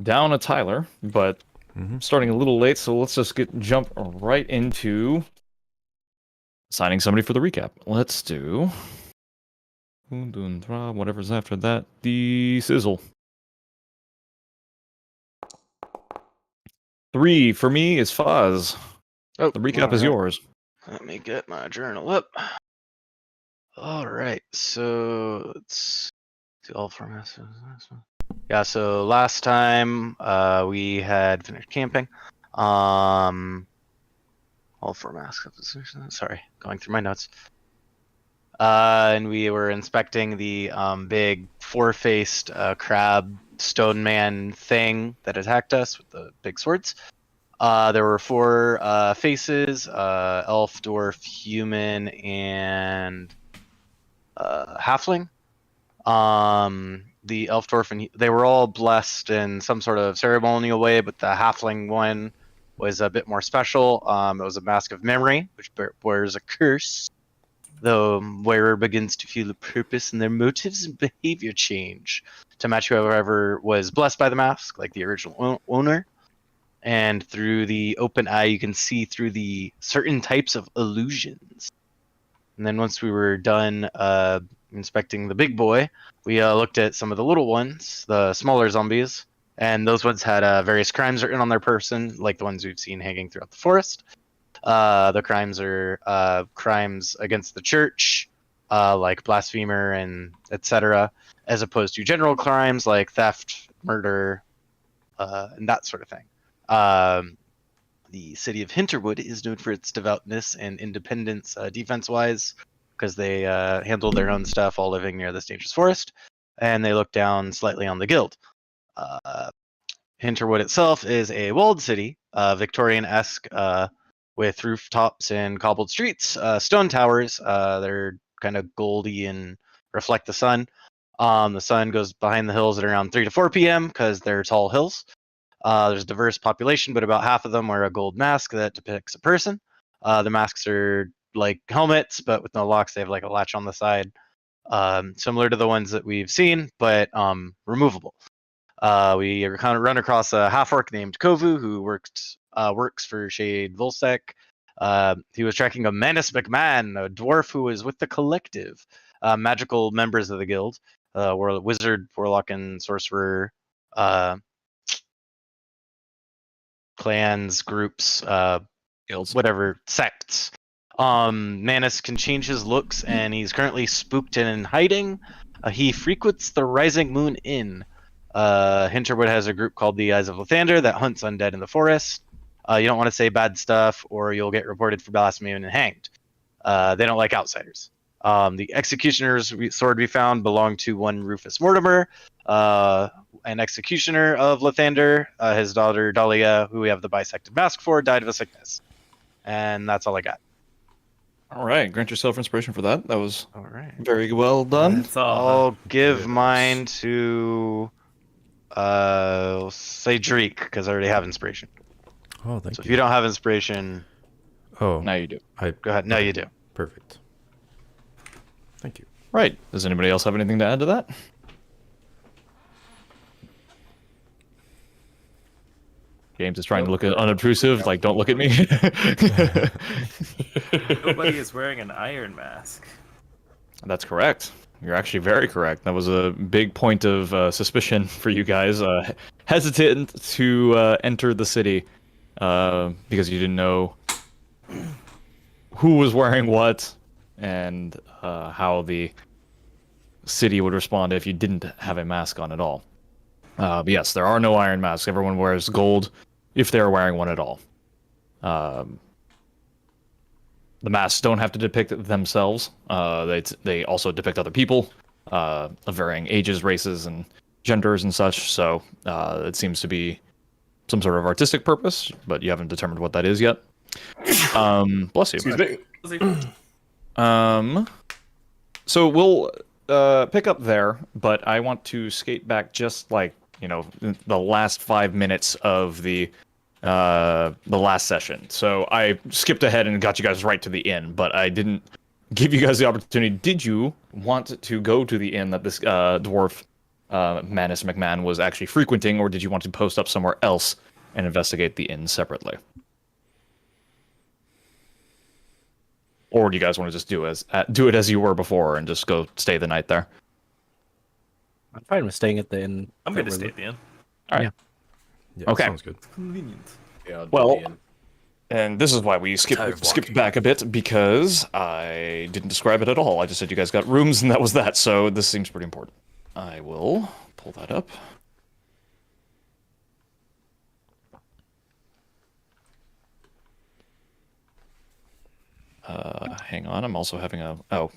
down a Tyler, but starting a little late, so let's just jump right into signing somebody for the recap. Let's do whatever's after that. The sizzle. 3 for me is Foz. Oh, the recap is yours. Let me get my journal up. All right, so let's do all formats. Yeah, so last time we had finished camping. All formats. Sorry, going through my notes. And we were inspecting the big four-faced crab stone man thing that attacked us with the big swords. There were 4 faces: elf, dwarf, human, and halfling. The elf, dwarf, and they were all blessed in some sort of ceremonial way, but the halfling one was a bit more special. It was a mask of memory, which bears a curse. The wearer begins to feel a purpose, and their motives and behavior change to match whoever was blessed by the mask, like the original owner. And through the open eye, you can see through the certain types of illusions. And then once we were done inspecting the big boy, we looked at some of the little ones, the smaller zombies, and those ones had various crimes written on their person, like the ones we've seen hanging throughout the forest. The crimes are crimes against the church, like blasphemer and etc., as opposed to general crimes like theft, murder, and that sort of thing. The city of Hinterwood is known for its devoutness and independence defense-wise, because they handle their own stuff, all living near this dangerous forest, and they look down slightly on the guild. Hinterwood itself is a walled city, Victorian-esque, with rooftops and cobbled streets, stone towers. They're kind of goldy and reflect the sun. The sun goes behind the hills at around 3 to 4 p.m. because they're tall hills. There's a diverse population, but about half of them wear a gold mask that depicts a person. The masks are like helmets, but with no locks. They have like a latch on the side, similar to the ones that we've seen, but removable. We kind of run across a half-orc named Kovu who works for Shade Volsec. He was tracking a Manus McMahon, a dwarf who was with the collective, magical members of the guild, wizard, warlock, and sorcerer clans, groups, Guilds. whatever, sects. Manus can change his looks, and he's currently spooked and in hiding. He frequents the Rising Moon Inn. Hinterwood has a group called the Eyes of Lathander that hunts undead in the forest. You don't want to say bad stuff, or you'll get reported for blasphemy and hanged. They don't like outsiders. The executioner's sword we found belonged to one Rufus Mortimer, an executioner of Lathander. His daughter Dahlia, who we have the bisected mask for, died of a sickness. And that's all I got. All right, grant yourself inspiration for that. That was all right. Very well done. I'll give mine to say Drake, because I already have inspiration. Oh, thank you. So if you don't have inspiration, Now you do. Go ahead. No, you do. Perfect. Thank you. Right. Does anybody else have anything to add to that? James is trying to look unobtrusive, like, don't look at me. Nobody is wearing an iron mask. That's correct. You're actually very correct. That was a big point of suspicion for you guys. Hesitant to enter the city because you didn't know who was wearing what and how the city would respond if you didn't have a mask on at all. But yes, there are no iron masks. Everyone wears gold if they're wearing one at all. The masks don't have to depict themselves. They also depict other people of varying ages, races, and genders and such. So it seems to be some sort of artistic purpose, but you haven't determined what that is yet. Bless you. Excuse me. So we'll pick up there, but I want to skate back just like, the last 5 minutes of the last session. So I skipped ahead and got you guys right to the inn, but I didn't give you guys the opportunity. Did you want to go to the inn that this dwarf Manus McMahon was actually frequenting, or did you want to post up somewhere else and investigate the inn separately? Or do you guys want to just do it as you were before and just go stay the night there? I'm fine with staying at the inn. I'm going to stay at the inn. All right. Yeah, Okay. sounds good. Convenient. Yeah, I'll do Well, the inn. and this is why we Tired of skipped walking. back a bit, because I didn't describe it at all. I just said you guys got rooms, and that was that. So this seems pretty important. I will pull that up. Hang on, I'm also having a... Oh.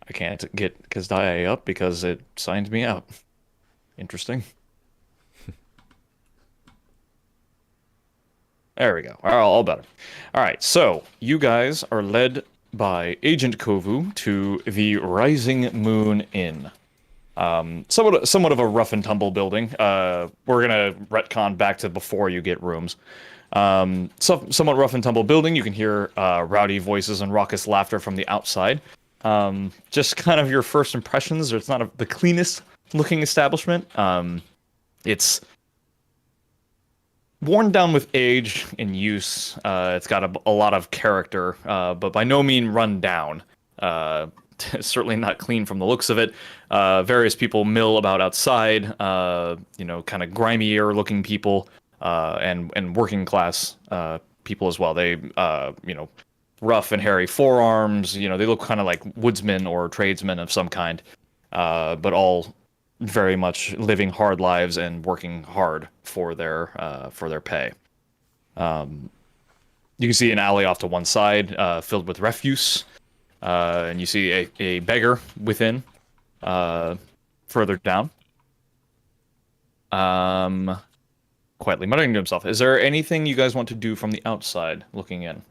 I can't get Kazdai up because it signed me out. Interesting. There we go. All better. All right, so you guys are led by Agent Kovu to the Rising Moon Inn. Somewhat of a rough and tumble building. We're gonna retcon back to before you get rooms. Somewhat rough and tumble building. You can hear rowdy voices and raucous laughter from the outside. Just kind of your first impressions. It's not the cleanest looking establishment. It's worn down with age and use. It's got a lot of character, but by no means run down. Certainly not clean from the looks of it. Various people mill about outside, kind of grimier looking people, and working class people as well. They, rough and hairy forearms, they look kind of like woodsmen or tradesmen of some kind, but all very much living hard lives and working hard for their pay. You can see an alley off to one side, filled with refuse, and you see a beggar within, further down. Quietly muttering to himself. Is there anything you guys want to do from the outside, looking in?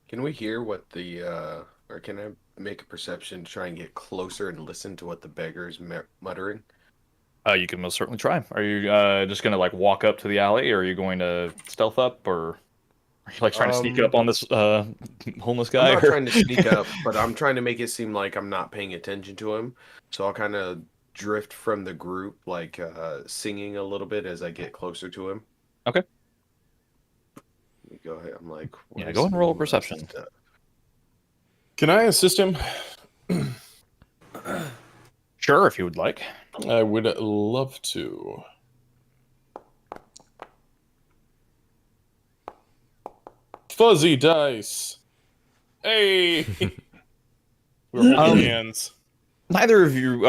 Can we hear what or can I make a perception to try and get closer and listen to what the beggar's muttering? You can most certainly try. Are you just gonna walk up to the alley, or are you going to stealth up, or are you trying to sneak up on this homeless guy? I'm not trying to sneak up, but I'm trying to make it seem like I'm not paying attention to him. So I'll kind of drift from the group, singing a little bit as I get closer to him. Okay. Let me go ahead. I'm like, Yeah, what go is and roll all this perception. stuff? Can I assist him? Sure, if you would like. I would love to. Fuzzy dice. Hey. We're holding hands. Neither of you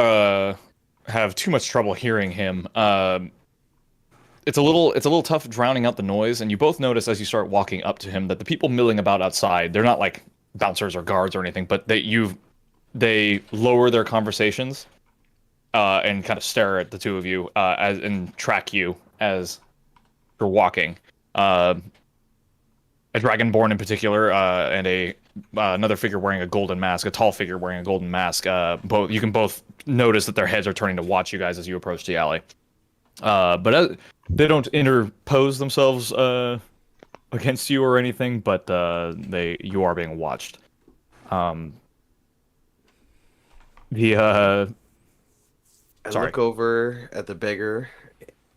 have too much trouble hearing him. It's a little tough drowning out the noise, and you both notice as you start walking up to him that the people milling about outside, they're not like bouncers or guards or anything, but they lower their conversations and kind of stare at the two of you and track you as you're walking. A dragonborn in particular, and another figure wearing a golden mask, a tall figure wearing a golden mask. You can both notice that their heads are turning to watch you guys as you approach the alley. But they don't interpose themselves against you or anything, but you are being watched. I Sorry. look over at the beggar,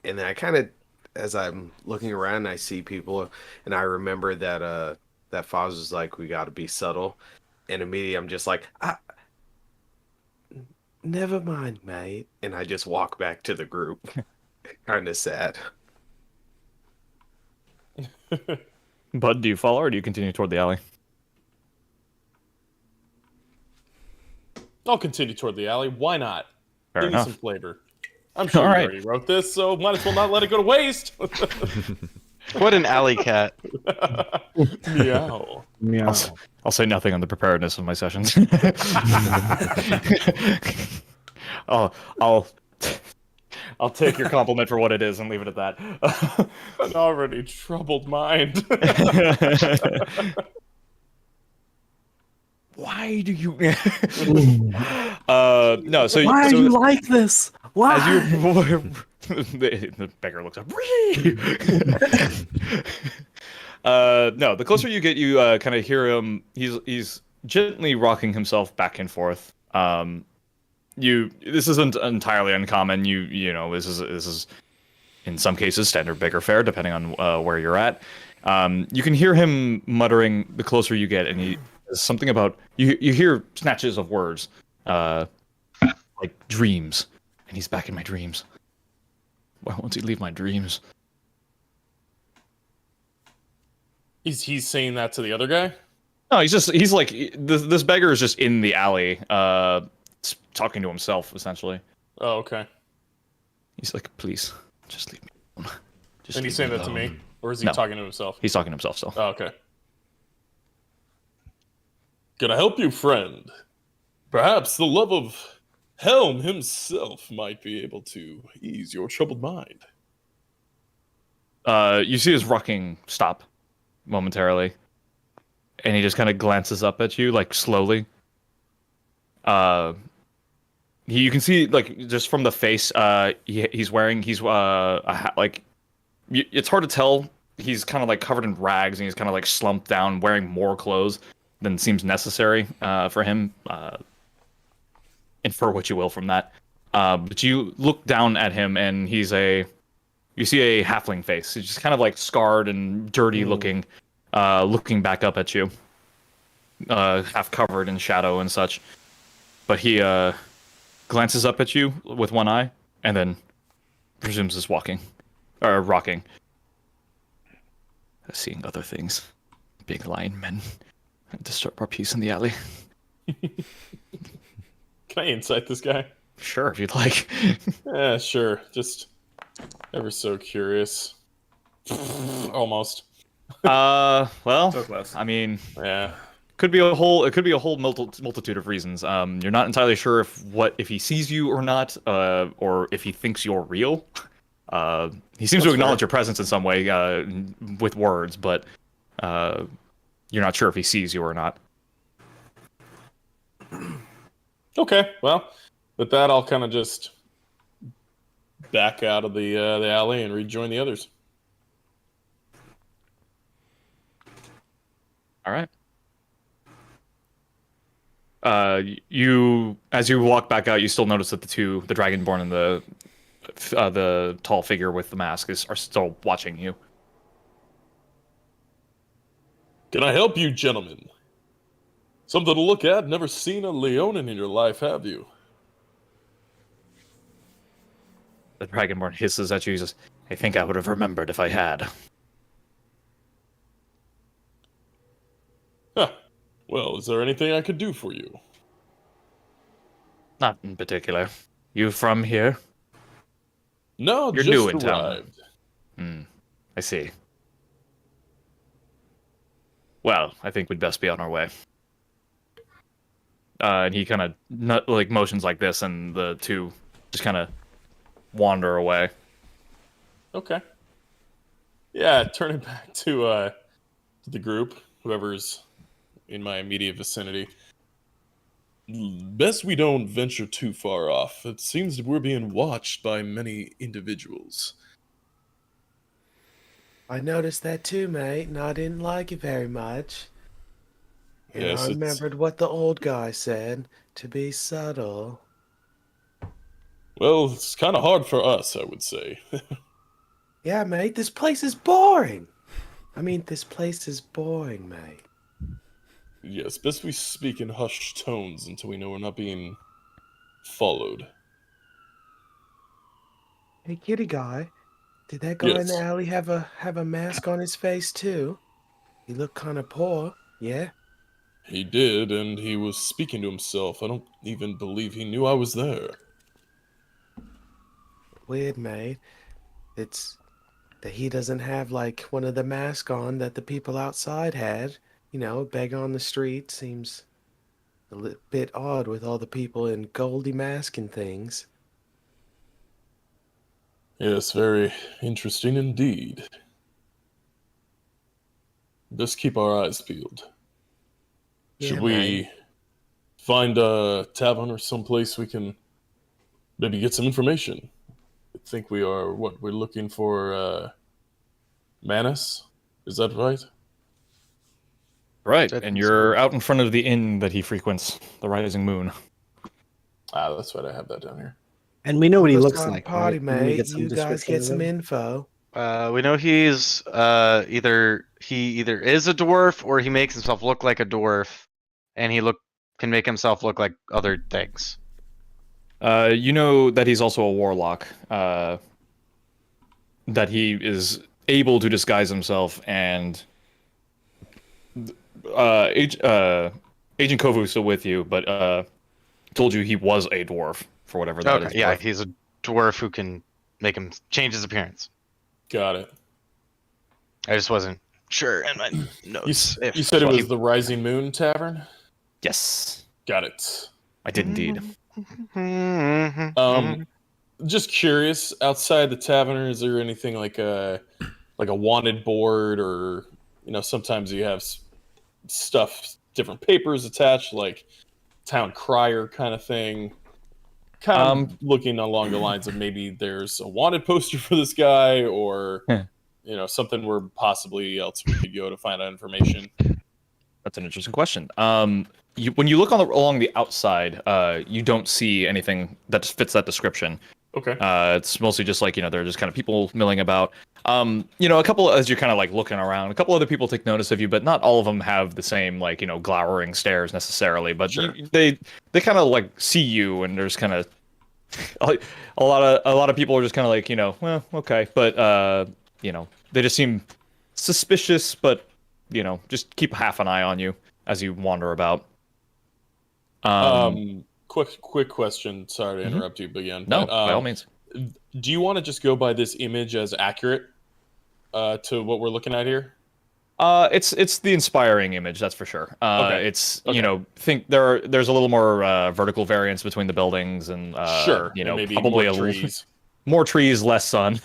and then I kind of, as I'm looking around, I see people, and I remember that that Foz was like, "We got to be subtle," and immediately I'm just like, "Never mind, mate," and I just walk back to the group, kind of sad. Bud, do you follow or do you continue toward the alley? I'll continue toward the alley. Why not? Fair Give me enough. some flavor. I'm sure All you right. already wrote this, so might as well not let it go to waste. What an alley cat. Meow. Meow. I'll say nothing on the preparedness of my sessions. I'll take your compliment for what it is and leave it at that. An already troubled mind. Why do you? No. So Why so do you like this? Why? as you, the beggar looks up. No. The closer you get, you kind of hear him. He's gently rocking himself back and forth. this isn't entirely uncommon. This is in some cases standard beggar fare, depending on where you're at. You can hear him muttering the closer you get, and he says something about you hear snatches of words, like dreams, and he's back in my dreams. Why won't he leave my dreams? He's saying that to the other guy? No, he's like this beggar is just in the alley, talking to himself essentially. Oh, okay. He's like, please, just leave me alone. Just And he's saying that to me? Or is he No. talking to himself? He's talking to himself still. Oh, okay. Can I help you, friend? Perhaps the love of Helm himself might be able to ease your troubled mind. You see his rocking stop momentarily, and he just kind of glances up at you, like slowly. You can see, like, just from the face, he's wearing it's hard to tell. He's kind of like covered in rags, and he's kind of like slumped down, wearing more clothes than seems necessary for him. Infer what you will from that. But you look down at him, and you see a halfling face. He's just kind of like scarred and dirty looking, looking back up at you, half covered in shadow and such. But he glances up at you with one eye, and then resumes his rocking. Seeing other things, big lion men, disturb our peace in the alley. Can I insight this guy? Sure, if you'd like. Yeah, sure. Just ever so curious. Almost. Well, So close. I mean, Yeah. could be a whole multitude of reasons. You're not entirely sure if he sees you or not, or if he thinks you're real. He seems to acknowledge your presence in some way with words, but you're not sure if he sees you or not. Okay, well, with that, I'll kind of just back out of the alley and rejoin the others. All right. As you walk back out, you still notice that the Dragonborn and the tall figure with the mask are still watching you. Can I help you, gentlemen? Something to look at? Never seen a Leonin in your life, have you? The Dragonborn hisses at you. He says, "I think I would have remembered if I had." Huh. Well, is there anything I could do for you? Not in particular. You from here? No, You're just new in town. arrived. I see. Well, I think we'd best be on our way. And he kind of motions like this, and the two just kind of wander away. Okay. Yeah, turning back to the group, whoever's in my immediate vicinity. Best we don't venture too far off. It seems that we're being watched by many individuals. I noticed that too, mate, and I didn't like it very much. And Yes, I it's- remembered what the old guy said, to be subtle. Well, it's kind of hard for us, I would say. Yeah, mate, this place is boring. This place is boring, mate. Yes, best we speak in hushed tones until we know we're not being followed. Hey, kitty guy, did that guy in Yes. the alley have a mask on his face too? He looked kind of poor, yeah? He did, and he was speaking to himself. I don't even believe he knew I was there. Weird, mate. It's that he doesn't have like one of the masks on that the people outside had. Beggar on the street seems a bit odd with all the people in Goldie mask and things. Yes, very interesting indeed. Just keep our eyes peeled. Should Yeah, we mate. find a tavern or someplace we can maybe get some information? I think we're looking for Manus? Is that right? Right, That and is you're out in front of the inn that he frequents, the Rising Moon. That's what I have that down here. And we know what he Let's looks have a like. party, Right? Can we mate. get some You guys description get of some him? info. We know he's he either is a dwarf or he makes himself look like a dwarf, and he can make himself look like other things. You know that he's also a warlock. That he is able to disguise himself, and Agent Kovu is still with you, but told you he was a dwarf for whatever that is. Okay, yeah, worth. he's a dwarf who can make him change his appearance. Got it. I just wasn't sure in my notes. You said it was the Rising Moon Tavern? Yes, Got it. I did indeed. Just curious, outside the tavern, is there anything like a wanted board, or sometimes you have stuff, different papers attached, like town crier kind of thing. Kind of looking along the lines of maybe there's a wanted poster for this guy, or something where possibly else we could go to find out information. That's an interesting question. When you look along the outside, you don't see anything that fits that description. Okay. It's mostly just like, they're just kind of people milling about. A couple, as you're kind of like looking around, a couple other people take notice of you, but not all of them have the same like, glowering stares necessarily. But Sure. they kind of like see you, and there's kind of like a lot of people are just kind of like, well, okay, but they just seem suspicious, but just keep half an eye on you as you wander about. Quick question. Sorry to interrupt you again. No, but, by all means. Do you want to just go by this image as accurate to what we're looking at here? It's the inspiring image, that's for sure. Okay. It's think there's a little more vertical variance between the buildings, and Sure. And maybe probably more trees. more trees, less sun.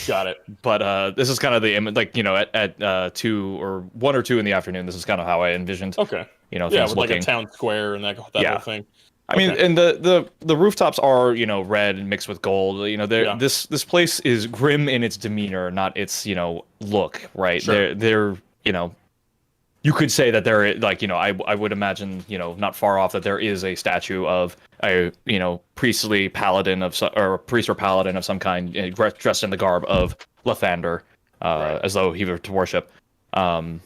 Got it. But this is kind of the image, like at 2 or 1 or 2 in the afternoon. This is kind of how I envisioned. Okay. Things With like looking. a town square and that Yeah. whole thing. I mean, Okay. and the rooftops are red and mixed with gold. This place is grim in its demeanor, not its look. Right? Sure. They're you could say that there, like I would imagine not far off that there is a statue of a priestly paladin or priest or paladin of some kind, dressed in the garb of Lathander, Right. as though he were to worship. And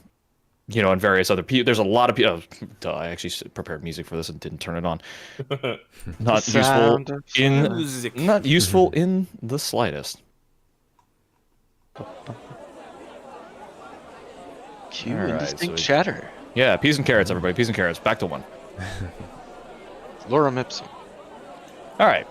various other people. There's a lot of people. I actually prepared music for this and didn't turn it on. Not useful in the slightest. Cue Alright, indistinct so- chatter. Yeah, peas and carrots, everybody. Peas and carrots. Back to 1. Lorem ipsum. All right.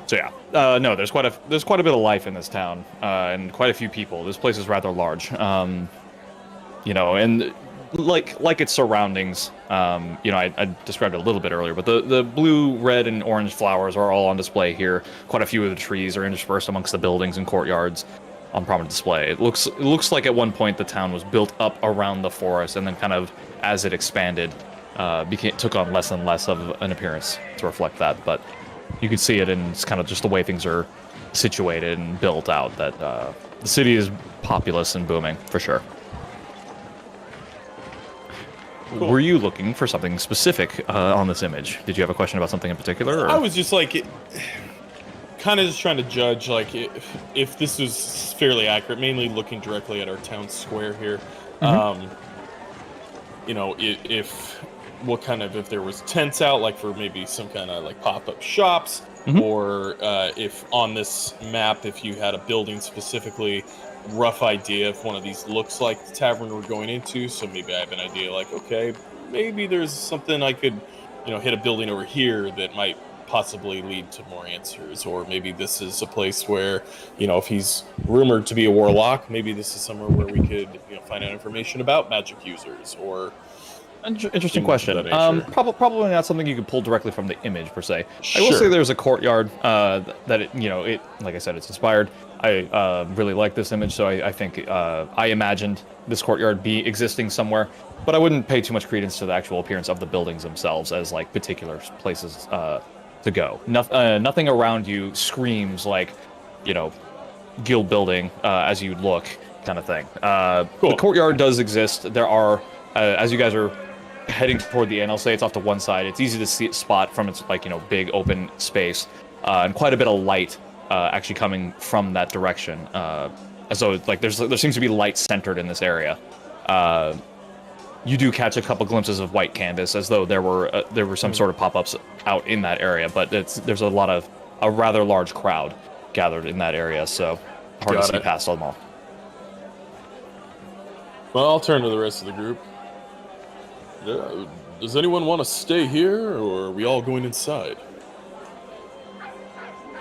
So yeah, no, there's quite a bit of life in this town, and quite a few people. This place is rather large, and like its surroundings. I described it a little bit earlier, but the blue, red, and orange flowers are all on display here. Quite a few of the trees are interspersed amongst the buildings and courtyards on prominent display. It looks like at one point the town was built up around the forest, and then kind of as it expanded, took on less and less of an appearance to reflect that. But you can see it in kind of just the way things are situated and built out, that the city is populous and booming, for sure. Cool. Were you looking for something specific on this image? Did you have a question about something in particular? Or? I was just like, kind of just trying to judge like if this is fairly accurate, mainly looking directly at our town square here. If there was tents out, like for maybe some kind of like pop-up shops, or if on this map, if you had a building specifically, rough idea if one of these looks like the tavern we're going into. So maybe I have an idea like, okay, maybe there's something I could, hit a building over here that might possibly lead to more answers. Or maybe this is a place where, if he's rumored to be a warlock, maybe this is somewhere where we could, find out information about magic users. Or Interesting things question. of that nature. Probably not something you could pull directly from the image per se. I will Sure. say there's a courtyard that it like I said, it's inspired. I really like this image, so I think I imagined this courtyard be existing somewhere, but I wouldn't pay too much credence to the actual appearance of the buildings themselves as like particular places to go. Nothing around you screams like, guild building as you look, kind of thing. Cool. The courtyard does exist. There are, as you guys are heading toward the inn. I'll say it's off to one side. It's easy to see spot from its like big open space, and quite a bit of light actually coming from that direction. As though like there seems to be light centered in this area. You do catch a couple glimpses of white canvas, as though there were some sort of pop-ups out in that area. But there's a rather large crowd gathered in that area, so hard to see past them all. Well, I'll turn to the rest of the group. Does anyone want to stay here, or are we all going inside?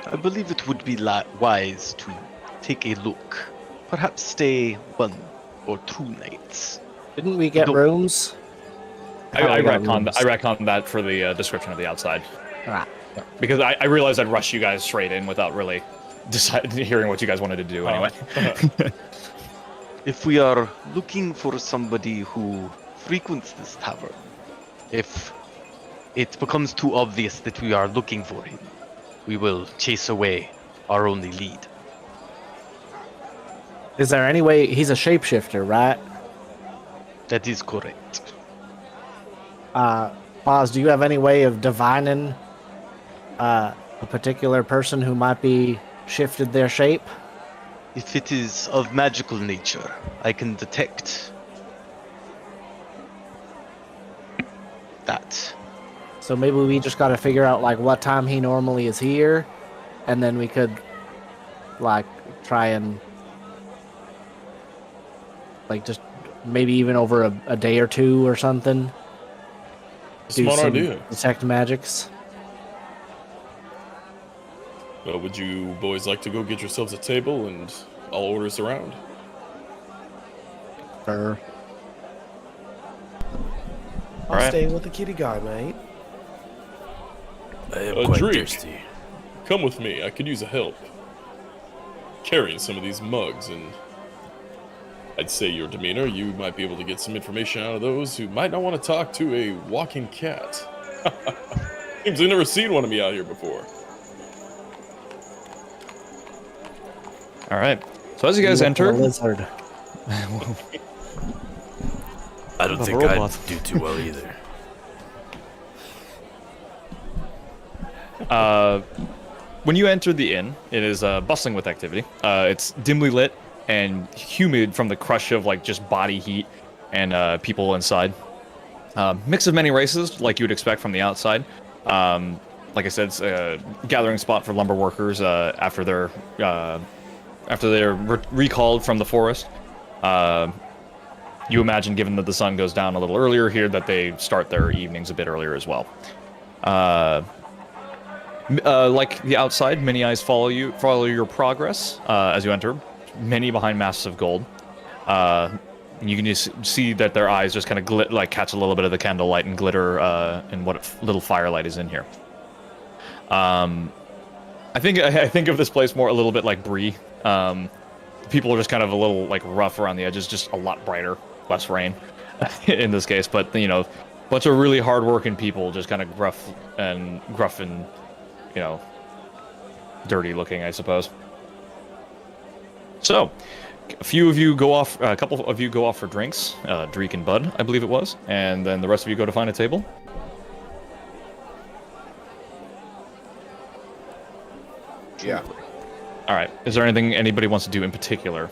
I believe it would be wise to take a look. Perhaps stay 1 or 2 nights. Didn't we get rooms? I retconned that for the description of the outside. Ah. Because I realized I'd rush you guys straight in without really hearing what you guys wanted to do anyway. If we are looking for somebody who frequents this tavern, if it becomes too obvious that we are looking for him, we will chase away our only lead. Is there any way he's a shapeshifter, right? That is correct. Boz, do you have any way of divining a particular person who might be shifted their shape? If it is of magical nature, I can detect that. So maybe we just got to figure out like what time he normally is here, and then we could like try and like just maybe even over a day or two or something. Smart idea. Detect magics. Well, would you boys like to go get yourselves a table and I'll order us around? Sure. I'll Alright. stay with the kitty guy, mate. I am quite drink. thirsty. Come with me. I could use a help carrying some of these mugs, and I'd say your demeanor, you might be able to get some information out of those who might not want to talk to a walking cat. Seems I've never seen one of me out here before. All right. So as you guys enter, Lizard. I don't The think robot. I'd do too well either. when you enter the inn, it is bustling with activity. It's dimly lit and humid from the crush of like just body heat and people inside. Mix of many races, like you would expect from the outside. Like I said, it's a gathering spot for lumber workers after they're recalled from the forest. You imagine, given that the sun goes down a little earlier here, that they start their evenings a bit earlier as well. Like the outside, many eyes follow your progress as you enter. Many behind masks of gold. You can just see that their eyes just kind of catch a little bit of the candlelight and glitter in what little firelight is in here. I think of this place more a little bit like Bree. People are just kind of a little like rough around the edges, just a lot brighter, less rain in this case. But bunch of really hard-working people, just kind of gruff and dirty looking, I suppose. So, a couple of you go off for drinks, Dreek and Bud, I believe it was, and then the rest of you go to find a table. Yeah. All right. Is there anything anybody wants to do in particular?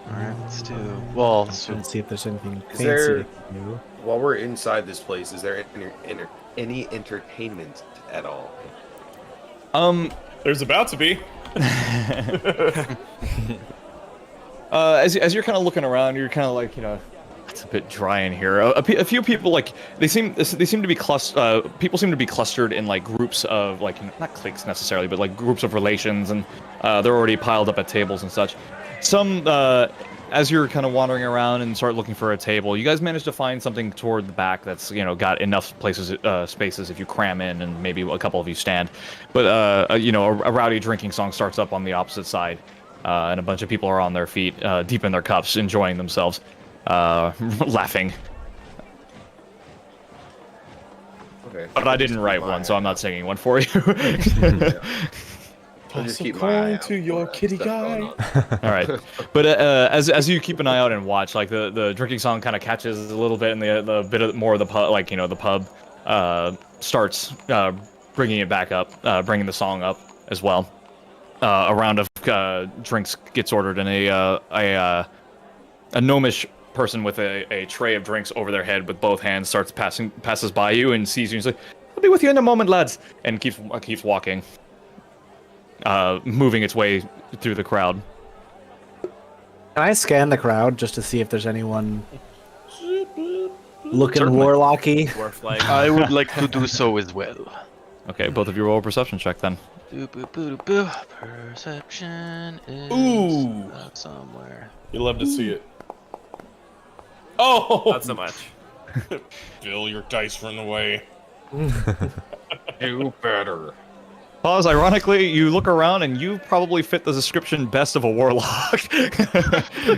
Alright, let's do. Well, so Let's see if there's anything Is fancy there- to do. While we're inside this place, is there any entertainment at all? There's about to be. As you're kind of looking around, you're kind of like, it's a bit dry in here. A few people they seem to be people seem to be clustered in like groups of like not cliques necessarily, but like groups of relations, and they're already piled up at tables and such. Some as you're kind of wandering around and start looking for a table, you guys manage to find something toward the back that's got enough spaces if you cram in, and maybe a couple of you stand. But a rowdy drinking song starts up on the opposite side, and a bunch of people are on their feet, deep in their cups, enjoying themselves, laughing. Okay. But I didn't write one, so I'm not singing one for you. I'll just Toss a keep my eye coin out to your for kitty stuff going guy. on. All right, but as you keep an eye out and watch, like the drinking song kind of catches a little bit, and the bit of more of the pub, like the pub, starts bringing it back up, bringing the song up as well. A round of drinks gets ordered, and a gnomish person with a tray of drinks over their head with both hands passes by you and sees you and he's like, "I'll be with you in a moment, lads," and keeps walking, moving its way through the crowd. Can I scan the crowd just to see if there's anyone looking Certainly. warlocky? Dwarf like. I would like to do so as well. Okay, both of you roll a perception check then. Perception is Ooh. somewhere. You love to see it. Oh! Not so much. Bill, your dice run away. Do better. Pause. Ironically, you look around and you probably fit the description best of a warlock.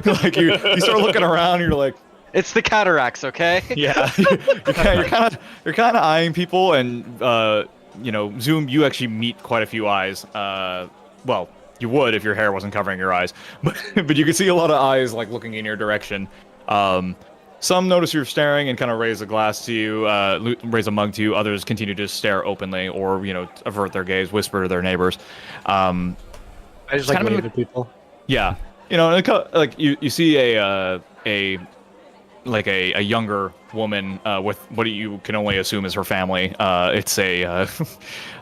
Like you start looking around, and you're like, It's the cataracts, okay? yeah, you're kind of eyeing people, and Zoom, you actually meet quite a few eyes. Well, you would if your hair wasn't covering your eyes, but you can see a lot of eyes like looking in your direction. Some notice you're staring and kind of raise a glass to you, raise a mug to you. Others continue to stare openly or, avert their gaze, whisper to their neighbors. I just like kind of wave at people. Yeah, like you see a younger woman with what you can only assume is her family. It's a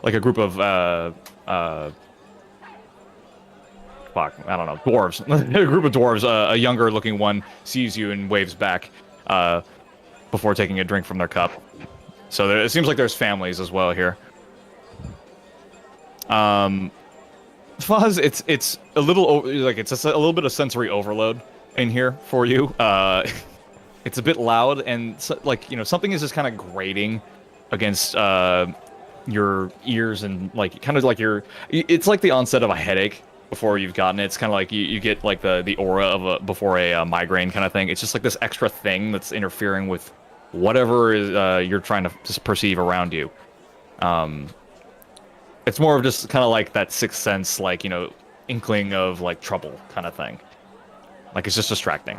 like a group of I don't know, dwarves. A group of dwarves. A younger looking one sees you and waves back before taking a drink from their cup. So it seems like there's families as well here. Fuzz, it's a little like it's a little bit of sensory overload in here for you. It's a bit loud and something is just kind of grating against your ears and like kind of like it's like the onset of a headache before you've gotten it. It's kind of like you get like the aura of before a migraine kind of thing. It's just like this extra thing that's interfering with whatever is you're trying to just perceive around you. It's more of just kind of like that sixth sense, like inkling of like trouble kind of thing. Like it's just distracting.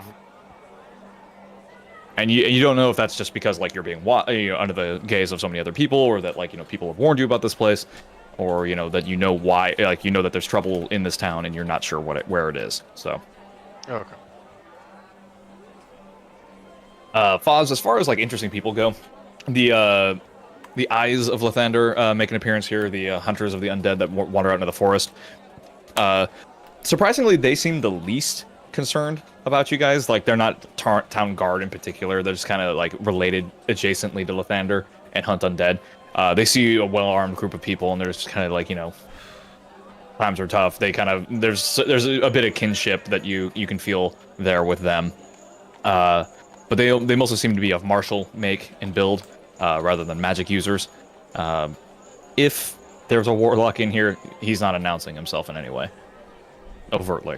And you don't know if that's just because like you're being under the gaze of so many other people, or that like people have warned you about this place, or that why, like that there's trouble in this town and you're not sure where it is. So, Okay. Foz, as far as like interesting people go, the eyes of Lathander make an appearance here. The hunters of the undead that wander out into the forest. Surprisingly, they seem the least concerned about you guys. Like they're not town guard in particular. They're just kind of like related adjacently to Lathander and hunt undead. They see a well-armed group of people and they're just kind of like times are tough. They kind of there's a bit of kinship that you can feel there with them. But they mostly seem to be of martial make and build rather than magic users. If there's a warlock in here, he's not announcing himself in any way overtly.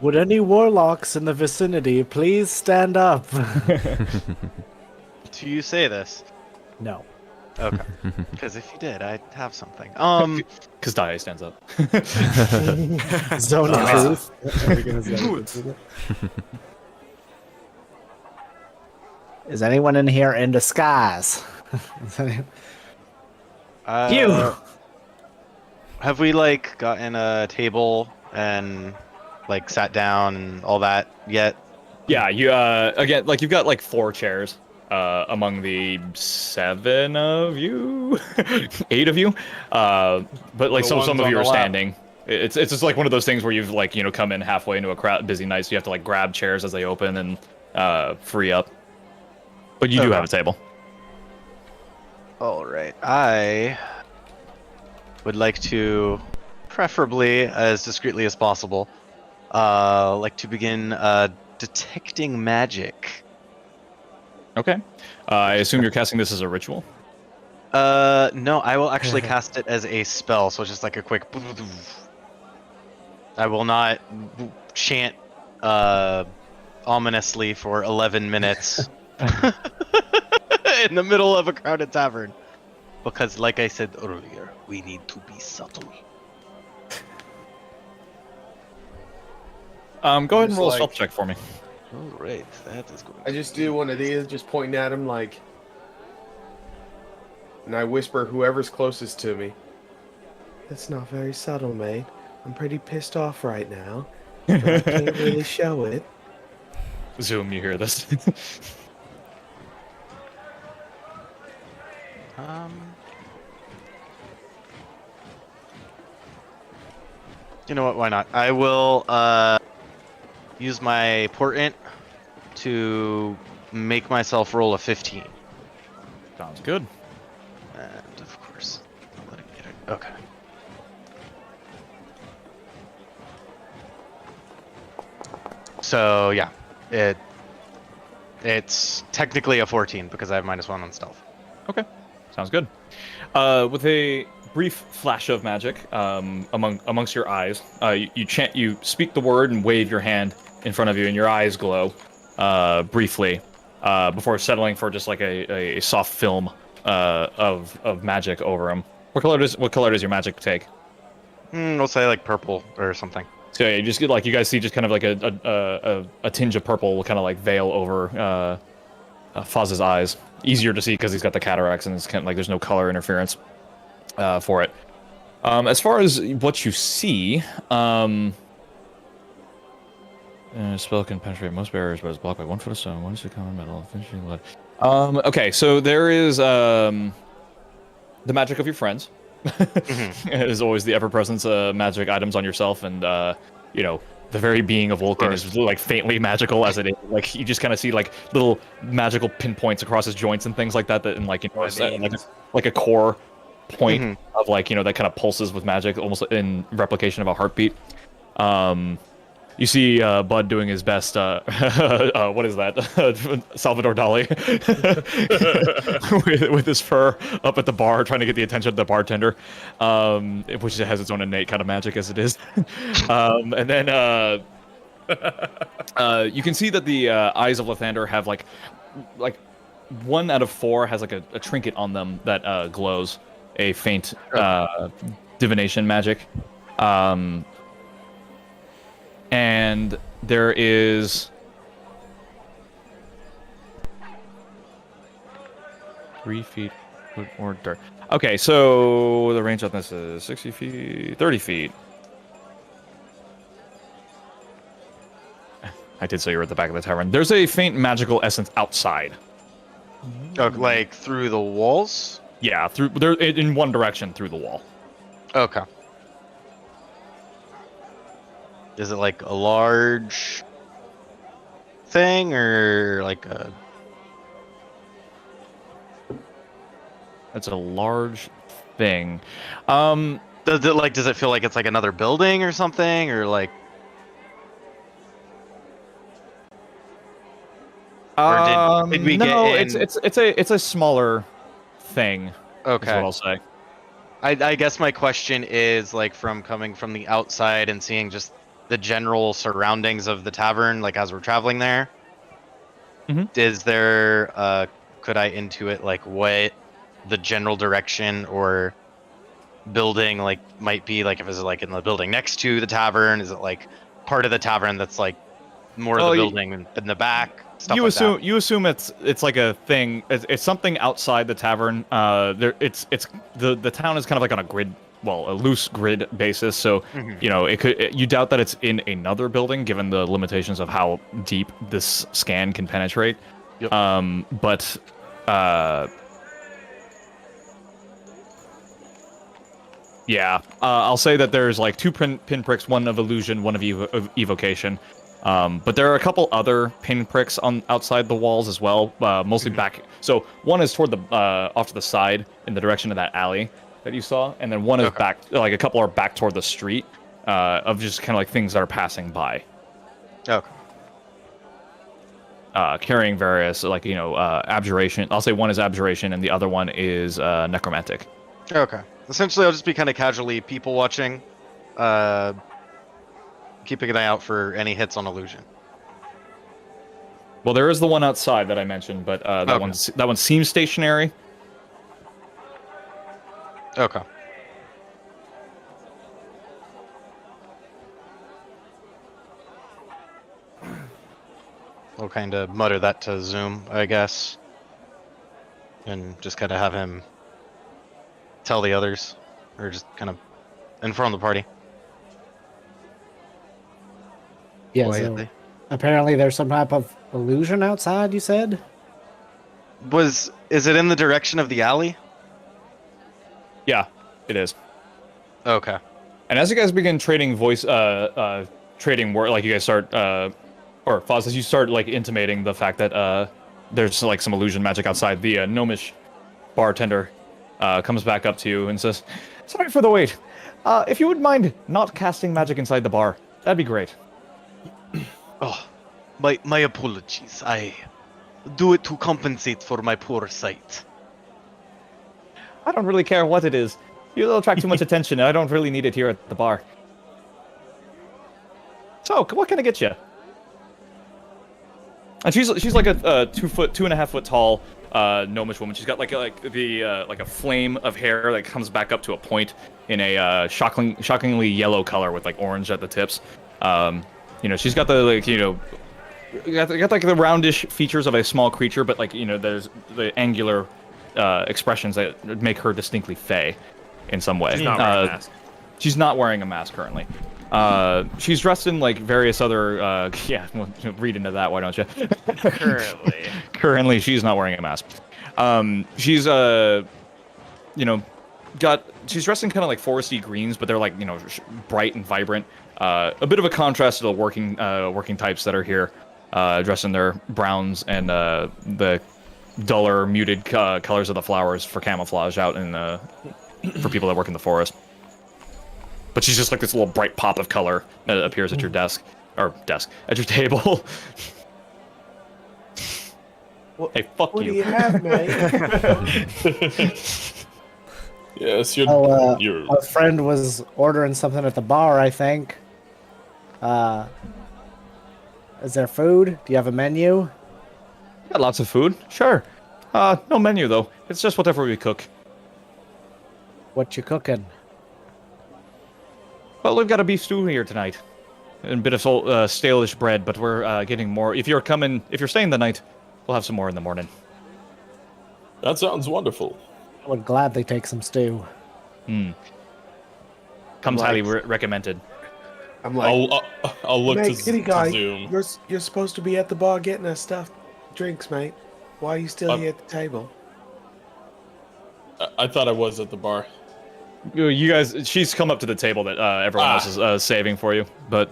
Would any warlocks in the vicinity please stand up? Do you say this? No. Okay. Because if you did, I'd have something. Because Daya stands up. Zone of truth. Are we gonna zone of truth? Is anyone in here in disguise? You! Have we like gotten a table and like sat down and all that yet? Yeah, you again, like you've got like 4 chairs among the 7 of you, 8 of you. But like some of you are standing. It's just like one of those things where you've like come in halfway into a busy night, so you have to like grab chairs as they open and free up. But you do have a table. All right. I would like to, preferably as discreetly as possible, like to begin detecting magic. Okay. I assume you're casting this as a ritual. No, I will actually cast it as a spell, so it's just like a quick. I will not chant ominously for 11 minutes in the middle of a crowded tavern. Because, like I said earlier, we need to be subtle. Go ahead and Just roll a like- stealth check for me. All right, that is good. I just do one of these, just pointing at him like, and I whisper whoever's closest to me. That's not very subtle, mate. I'm pretty pissed off right now. But I can't really show it. Zoom, you hear this? You know what? Why not? I will use my portent to make myself roll a 15. Sounds good. And of course, let it get it. Okay. So yeah, it's technically a 14 because I have -1 on stealth. Okay, sounds good. With a brief flash of magic amongst your eyes, you speak the word and wave your hand in front of you, and your eyes glow briefly before settling for just like a soft film of magic over them. What color does your magic take? We'll say like purple or something. So yeah, you just get like you guys see just kind of like a tinge of purple kind of like veil over Foz's eyes. Easier to see because he's got the cataracts and it's kind of like there's no color interference for it. As far as what you see, spell can penetrate most barriers, but is blocked by 1 foot of stone. 1 is a common metal. Finishing lead. Okay, so there is the magic of your friends. As always, the ever-present magic items on yourself, and you know, the very being of Vulcan is like faintly magical as it is. Like you just kind of see like little magical pinpoints across his joints and things like that. That and like you know, like a core point of like you know that kind of pulses with magic, almost in replication of a heartbeat. You see Bud doing his best. What is that? Salvador Dali with his fur up at the bar, trying to get the attention of the bartender, which has its own innate kind of magic as it is. And then you can see that the eyes of Lathander have like 1 out of 4 has like a trinket on them that glows, a faint divination magic. And there is 3 feet or dirt. Okay, so the range on this is 60 feet, 30 feet. I did say you were at the back of the tavern. There's a faint magical essence outside. Oh, like through the walls? Yeah, through there in one direction through the wall. Okay. Is it like a large thing or like a... That's a large thing. Does it feel like it's like another building or something, or like... did we no, get in... it's a smaller thing. Okay. Is what I'll say. I guess my question is like from coming from the outside and seeing just the general surroundings of the tavern, like as we're traveling there. Is there could I intuit like what the general direction or building like might be, like if it's like in the building next to the tavern? Is it like part of the tavern that's like more of the building in the back? Stuff You like assume that. you assume it's like a thing. It's something outside the tavern. It's the town is kind of like on a grid, well, a loose grid basis. So you know you doubt that it's in another building, given the limitations of how deep this scan can penetrate. Yep. But yeah, I'll say that there's like 2 pinpricks, 1 of illusion, 1 of evocation. But there are a couple other pinpricks on outside the walls as well, mostly back. So 1 is toward the off to the side in the direction of that alley that you saw, and then 1 is back. Like a couple are back toward the street, of just kind of like things that are passing by. Okay. Carrying various like abjuration. I'll say 1 is abjuration, and the other one is necromantic. Okay. Essentially, I'll just be kind of casually people watching, keeping an eye out for any hits on illusion. Well, there is the one outside that I mentioned, but that one seems stationary. Okay. We'll kind of mutter that to Zoom, I guess, and just kind of have him tell the others, or just kind of inform the party. Yeah, so Quietly. apparently there's some type of illusion outside, you said? Is it in the direction of the alley? Yeah, it is. Okay. And as you guys begin trading trading word, like you guys start, or Foz, as you start like intimating the fact that there's like some illusion magic outside, the gnomish bartender comes back up to you and says, "Sorry for the wait. If you wouldn't mind not casting magic inside the bar, that'd be great." Oh, my apologies. I do it to compensate for my poor sight. I don't really care what it is. You'll attract too much attention, and I don't really need it here at the bar. So, what can I get you? And she's like a 2.5 foot tall gnomish woman. She's got like a flame of hair that comes back up to a point in a shockingly yellow color with like orange at the tips. She's got the got like the roundish features of a small creature, but like there's the angular expressions that make her distinctly fey in some way. She's not wearing a mask. She's not wearing a mask currently. She's dressed in like various other read into that, why don't you? Currently she's not wearing a mask. She's she's dressed in kind of like foresty greens, but they're like bright and vibrant. A bit of a contrast to the working types that are here, dressed in their browns and the duller muted colors of the flowers for camouflage out in for people that work in the forest. But she's just like this little bright pop of color that appears at your at your table. Hey, fuck What you. do you have, mate? Yes, you're. Our friend was ordering something at the bar, I think. Is there food? Do you have a menu? Got lots of food, sure. No menu though. It's just whatever we cook. What you cooking? Well, we've got a beef stew here tonight, and a bit of stale-ish bread, but we're getting more. If you're staying the night, we'll have some more in the morning. That sounds wonderful. I would gladly take some stew. Comes highly recommended. I'm like, I'll look mate, to kitty guy, Zoom. you're supposed to be at the bar getting us stuff, drinks, mate. Why are you still here at the table? I thought I was at the bar. You guys, she's come up to the table that everyone else is saving for you, but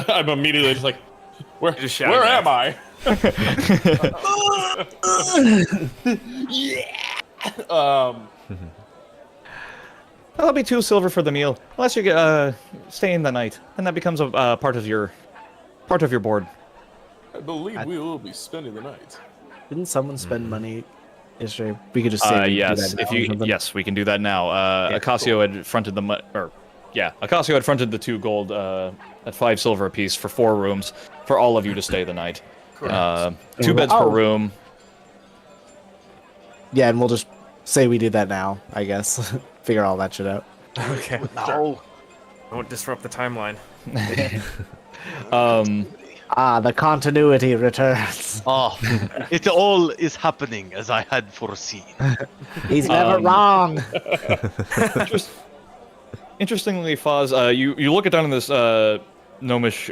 I'm immediately just like, where Just am shout I? Yeah. that'll be 2 silver for the meal, unless you get staying the night, and that becomes a part of your board. I believe we will be spending the night. Didn't someone spend money yesterday? We could just say Yes, we can do that now. Acasio had fronted Acasio had fronted the 2 gold at 5 silver apiece for 4 rooms for all of you to stay the night. 2 beds per room. Yeah, and we'll just say we do that now, I guess. Figure all that shit out. Okay. No. Don't disrupt the timeline. The continuity returns. Oh, it all is happening as I had foreseen. He's never wrong. Interestingly, Foz, you look down in this gnomish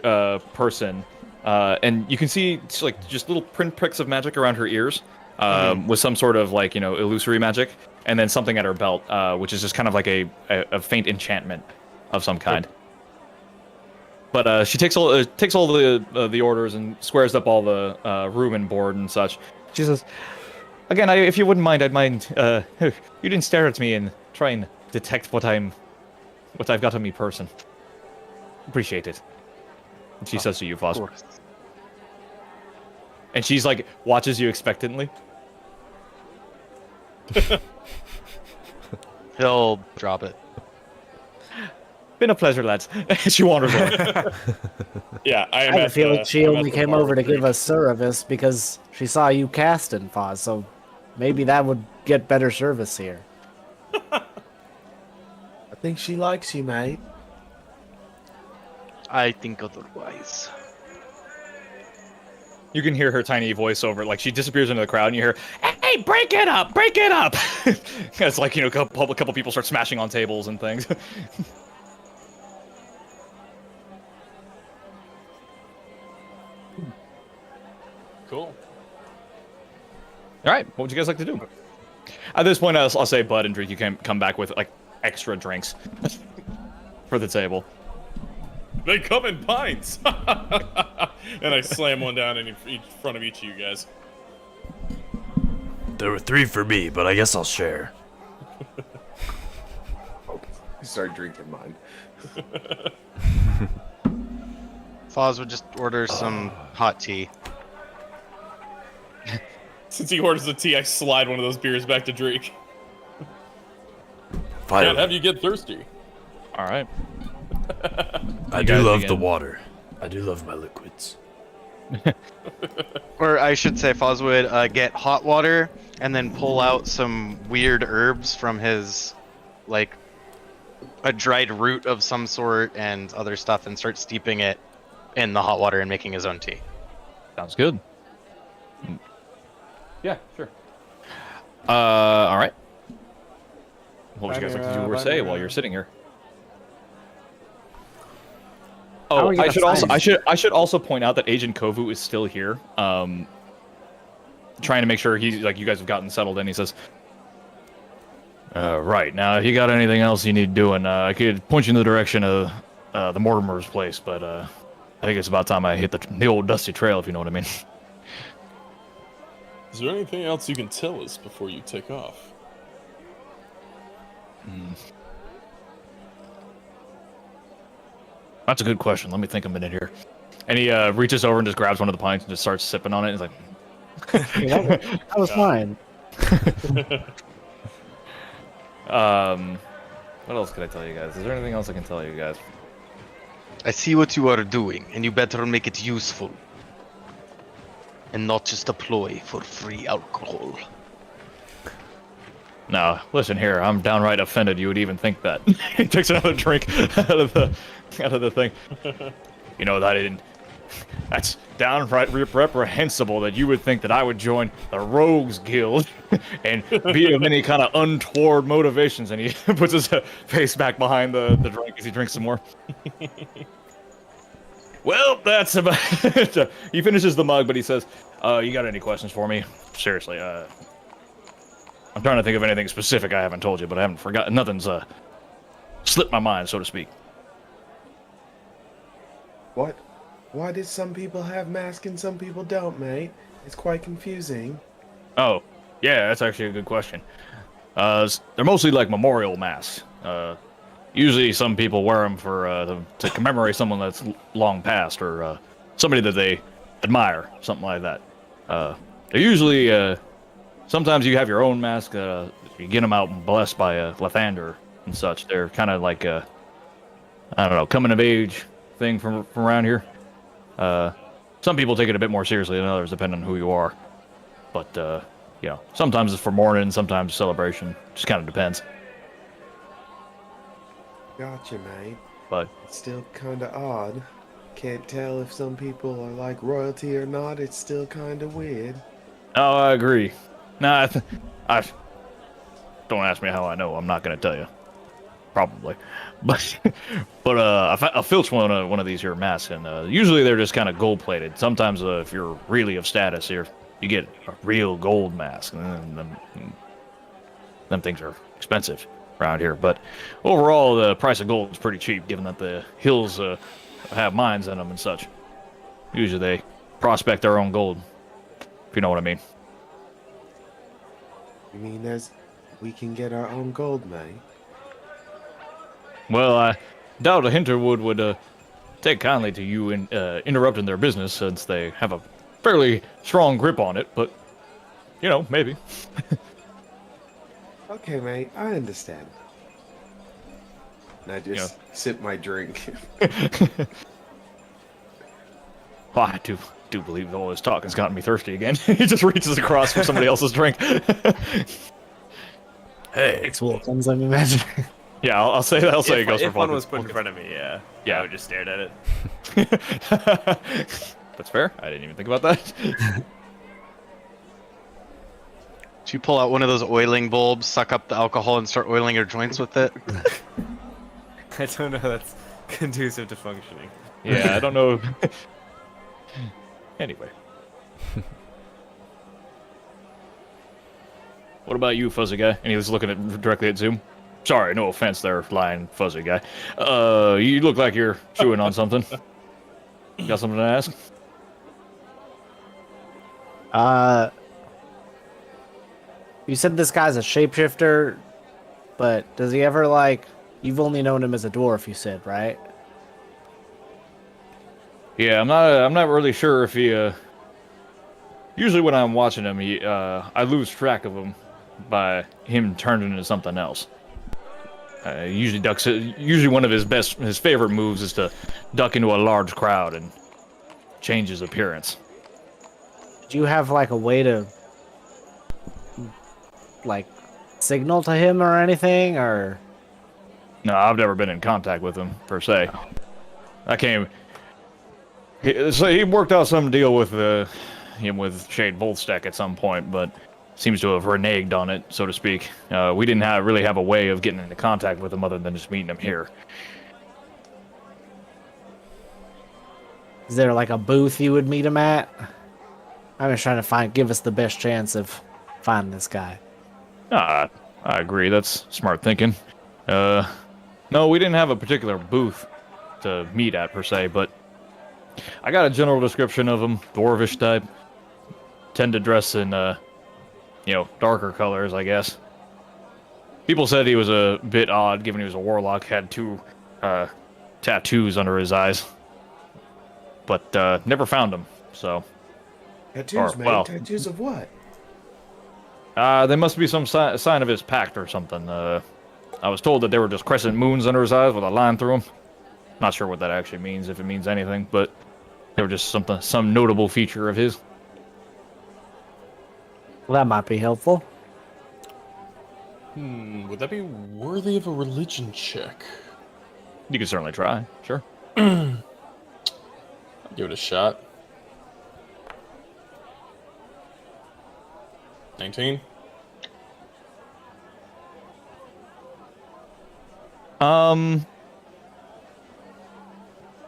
person, and you can see just little pricks of magic around her ears, with some sort of illusory magic, and then something at her belt, which is just kind of like a faint enchantment of some kind. But she takes all the orders and squares up all the room and board and such. She says, "Again, if you wouldn't mind, I'd mind. You didn't stare at me and try and detect what I've got on me person. Appreciate it." And she says to you, Foz. And she's like watches you expectantly. He'll drop it. Been a pleasure, lads. She wanders away. Yeah, I have a feeling she only came over to give us service because she saw you casting, Foz, so maybe that would get better service here. think she likes you, mate. I think otherwise. You can hear her tiny voiceover, like she disappears into the crowd, and you hear, "Hey, break it up, break it up!" It's like, you know, a couple people start smashing on tables and things. Cool. All right, what would you guys like to do? At this point, I'll say Bud and Drake, you can come back with like extra drinks for the table. They come in pints. And I slam one down in front of each of you guys. There were 3 for me, but I guess I'll share. I start drinking mine. Foz would just order some hot tea. Since he orders the tea, I slide one of those beers back to Drake. Can't Finally. have you get thirsty. All right. I You do guys love the begin. water. I do love my liquids. Or I should say, Foz would get hot water and then pull out some weird herbs from his, like, a dried root of some sort and other stuff, and start steeping it in the hot water and making his own tea. Sounds good. Yeah, sure. All right. What would you guys like to do or say while you're sitting here? How are Oh, we gonna I should also point out that Agent Kovu is still here. Trying to make sure he's like, you guys have gotten settled in. He says, right now, if you got anything else you need doing, I could point you in the direction of the Mortimer's place, but I think it's about time I hit the old dusty trail, if you know what I mean. Is there anything else you can tell us before you take off? That's a good question. Let me think a minute here. And he reaches over and just grabs one of the pints and just starts sipping on it. He's like, That was mine. what else could I tell you guys? Is there anything else I can tell you guys? I see what you are doing, and you better make it useful. And not just a ploy for free alcohol. No, listen here. I'm downright offended you would even think that. He takes another drink out of the thing. You know, that's downright reprehensible that you would think that I would join the Rogues Guild and be of any kind of untoward motivations. And he puts his face back behind the drink as he drinks some more. Well, that's about it. He finishes the mug, but he says, you got any questions for me? Seriously, I'm trying to think of anything specific I haven't told you, but I haven't forgotten. Nothing's slipped my mind, so to speak. What? Why did some people have masks and some people don't, mate? It's quite confusing. Oh, yeah, that's actually a good question. They're mostly like memorial masks. Usually some people wear them for to commemorate someone that's long passed, or somebody that they admire, something like that. They're usually, sometimes you have your own mask, you get them out and blessed by Lathander and such. They're kind of like I don't know, coming of age thing from around here. Some people take it a bit more seriously than others, depending on who you are. But, you know, sometimes it's for mourning, sometimes celebration. Just kind of depends. Gotcha, mate. But It's still kind of odd. Can't tell if some people are like royalty or not. It's still kind of weird. oh, I agree. Nah, I don't ask me how I know. I'm not gonna tell you. Probably, but I filched one of these here masks, and usually they're just kind of gold plated. Sometimes if you're really of status here, you get a real gold mask, and them things are expensive around here. But overall, the price of gold is pretty cheap, given that the hills have mines in them and such. Usually they prospect their own gold, if you know what I mean. You mean we can get our own gold, mate? Well, I doubt a Hinterwood would take kindly to you in interrupting their business, since they have a fairly strong grip on it, but, you know, maybe. Okay, mate, I understand. And I just sip my drink. Well, I do believe all this talk has gotten me thirsty again. He just reaches across for somebody else's drink. Hey, It's Wilkins, I'm imagining. Yeah, I'll say that. I'll say it goes if for one Vulcan. was put in front of me, yeah. Yeah. I would just stared at it. That's fair. I didn't even think about that. Do you pull out one of those oiling bulbs, suck up the alcohol, and start oiling your joints with it? I don't know. That's conducive to functioning. Yeah, I don't know. Anyway. What about you, fuzzy guy? And he was looking directly at Zoom. Sorry, no offense there, lying fuzzy guy. You look like you're chewing on something. Got something to ask? You said this guy's a shapeshifter, but does he ever like? You've only known him as a dwarf, you said, right? Yeah, I'm not really sure if he, usually when I'm watching him, I lose track of him by him turning into something else. Usually one of his favorite moves is to duck into a large crowd and change his appearance. Do you have like a way to like signal to him or anything, or? No, I've never been in contact with him, per se. So he worked out some deal with him with Shade Volstack at some point, but seems to have reneged on it, so to speak. We didn't really have a way of getting into contact with him other than just meeting him here. Is there like a booth you would meet him at? I'm just trying to give us the best chance of finding this guy. I agree. That's smart thinking. No, we didn't have a particular booth to meet at, per se, but I got a general description of him. Dwarvish type. Tend to dress in, darker colors, I guess. People said he was a bit odd, given he was a warlock, had 2 tattoos under his eyes. But, never found him, so... Tattoos, man. well- Tattoos of what? There must be some sign of his pact or something. I was told that there were just crescent moons under his eyes with a line through them. Not sure what that actually means, if it means anything, but they were just some notable feature of his. Well, that might be helpful. Would that be worthy of a religion check? You can certainly try, sure. I'll give it a shot. 19?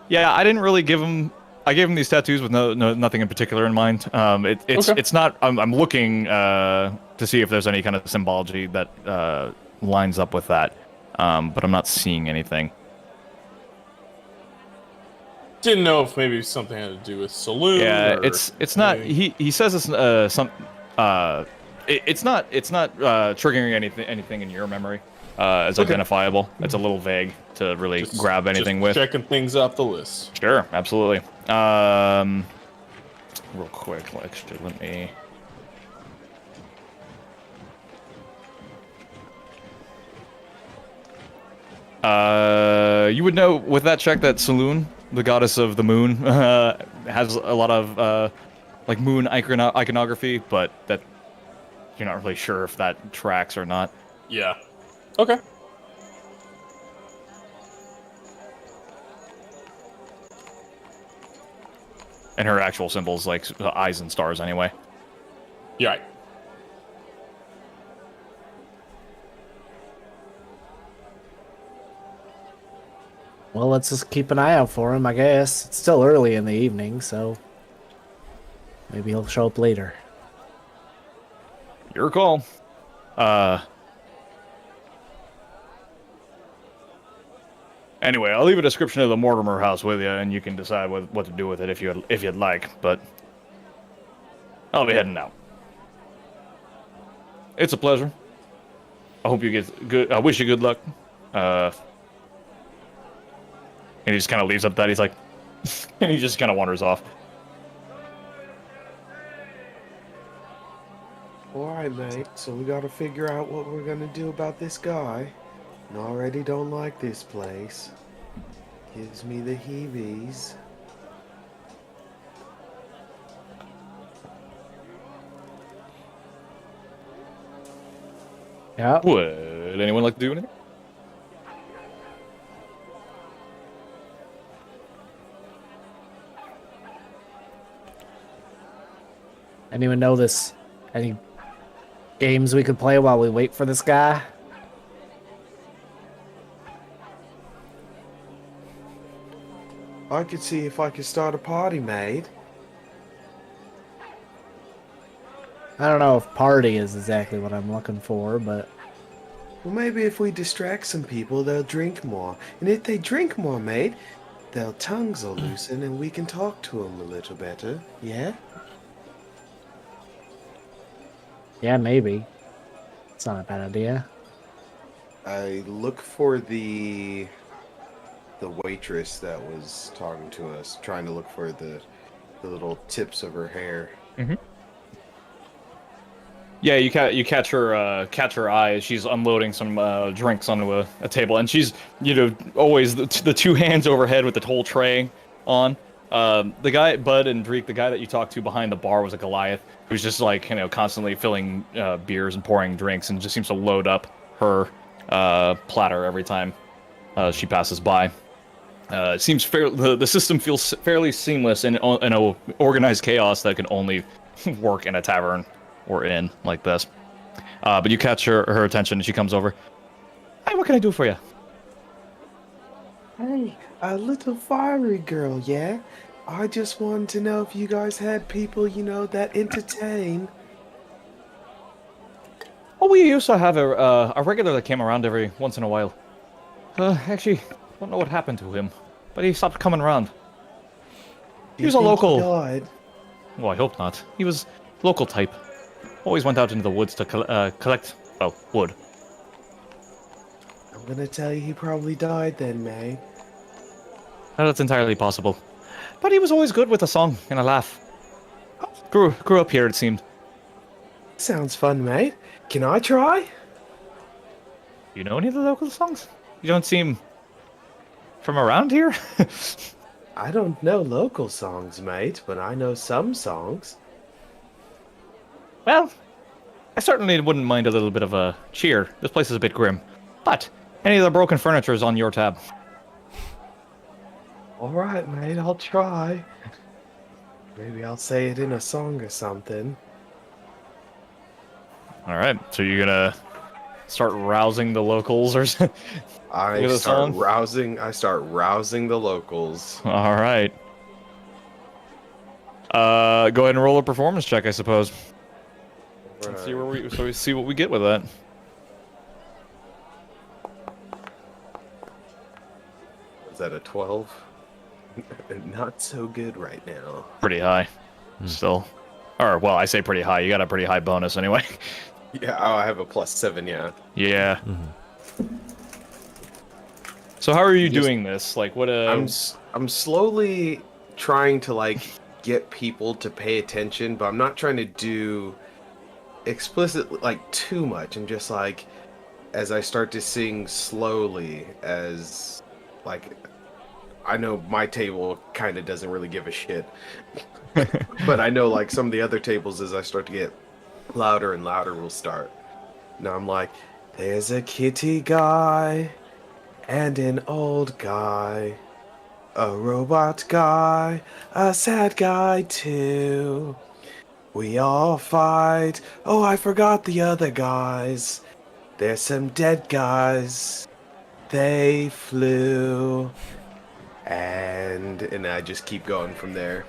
Yeah, I didn't really give him. I gave him these tattoos with nothing in particular in mind. It's not. I'm looking to see if there's any kind of symbology that lines up with that, but I'm not seeing anything. Didn't know if maybe something had to do with saloon. Yeah, or it's not. anything. He says it's it's not triggering anything in your memory as identifiable. It's a little vague to really grab anything with. Checking things off the list. Sure, absolutely. Real quick, let me. You would know with that check that Saloon, the goddess of the moon, has a lot of like moon iconography, but that you're not really sure if that tracks or not. Yeah. Okay. And her actual symbols like eyes and stars anyway. Yeah. Right. Well, let's just keep an eye out for him, I guess. It's still early in the evening, so maybe he'll show up later. Your call. Anyway, I'll leave a description of the Mortimer house with you, and you can decide what to do with it if you'd like. But I'll be heading out. It's a pleasure. I hope you get good. I wish you good luck. And he just kind of leaves up that. He's like, and he just kind of wanders off. Alright, mate, so we gotta figure out what we're gonna do about this guy. And I already don't like this place. Gives me the heebies. Yeah. Would anyone like to do anything? Anyone know this? Any games we could play while we wait for this guy? I could see if I could start a party, mate. I don't know if party is exactly what I'm looking for, but Well, maybe if we distract some people, they'll drink more. And if they drink more, mate, their tongues will loosen and we can talk to them a little better. Yeah? yeah, maybe. It's not a bad idea. I look for the waitress that was talking to us, trying to look for the little tips of her hair. Yeah, you catch her eye as she's unloading some drinks onto a table, and she's always the two hands overhead with the whole tray on. The guy Bud and Dreek, the guy that you talked to behind the bar was a Goliath who's just like constantly filling beers and pouring drinks, and just seems to load up her platter every time she passes by. It seems the system feels fairly seamless in a organized chaos that can only work in a tavern or inn like this. But you catch her attention, and she comes over. Hey, what can I do for you? Hey, a little fiery girl, yeah? I just wanted to know if you guys had people, that entertain. Oh, we used to have a regular that came around every once in a while. Actually, don't know what happened to him, but he stopped coming around. He was a local. He died? Well, I hope not. He was local type. Always went out into the woods to collect, well, wood. I'm gonna tell you he probably died then, mate. That's entirely possible. But he was always good with a song and a laugh. Grew up here, it seemed. Sounds fun, mate. Can I try? You know any of the local songs? You don't seem from around here? I don't know local songs, mate, but I know some songs. Well, I certainly wouldn't mind a little bit of a cheer. This place is a bit grim. But any of the broken furniture is on your tab. Alright, mate, I'll try. Maybe I'll say it in a song or something. Alright, so you're gonna start rousing the locals or something? I With a start song? rousing the locals. Alright. Go ahead and roll a performance check, I suppose. Let's see we see what we get with that. Is that a 12? Not so good right now. Pretty high. Still. Or, well, I say pretty high. You got a pretty high bonus anyway. Yeah, oh, I have a +7, yeah. Yeah. So how are you doing this? Like, what I'm slowly trying to get people to pay attention, but I'm not trying to do explicitly too much. I'm just as I start to sing slowly, as I know my table kind of doesn't really give a shit, but I know some of the other tables, as I start to get louder and louder, will start. Now I'm like, there's a kitty guy and an old guy, a robot guy, a sad guy too. We all fight. Oh, I forgot the other guys. There's some dead guys. They flew. And I just keep going from there.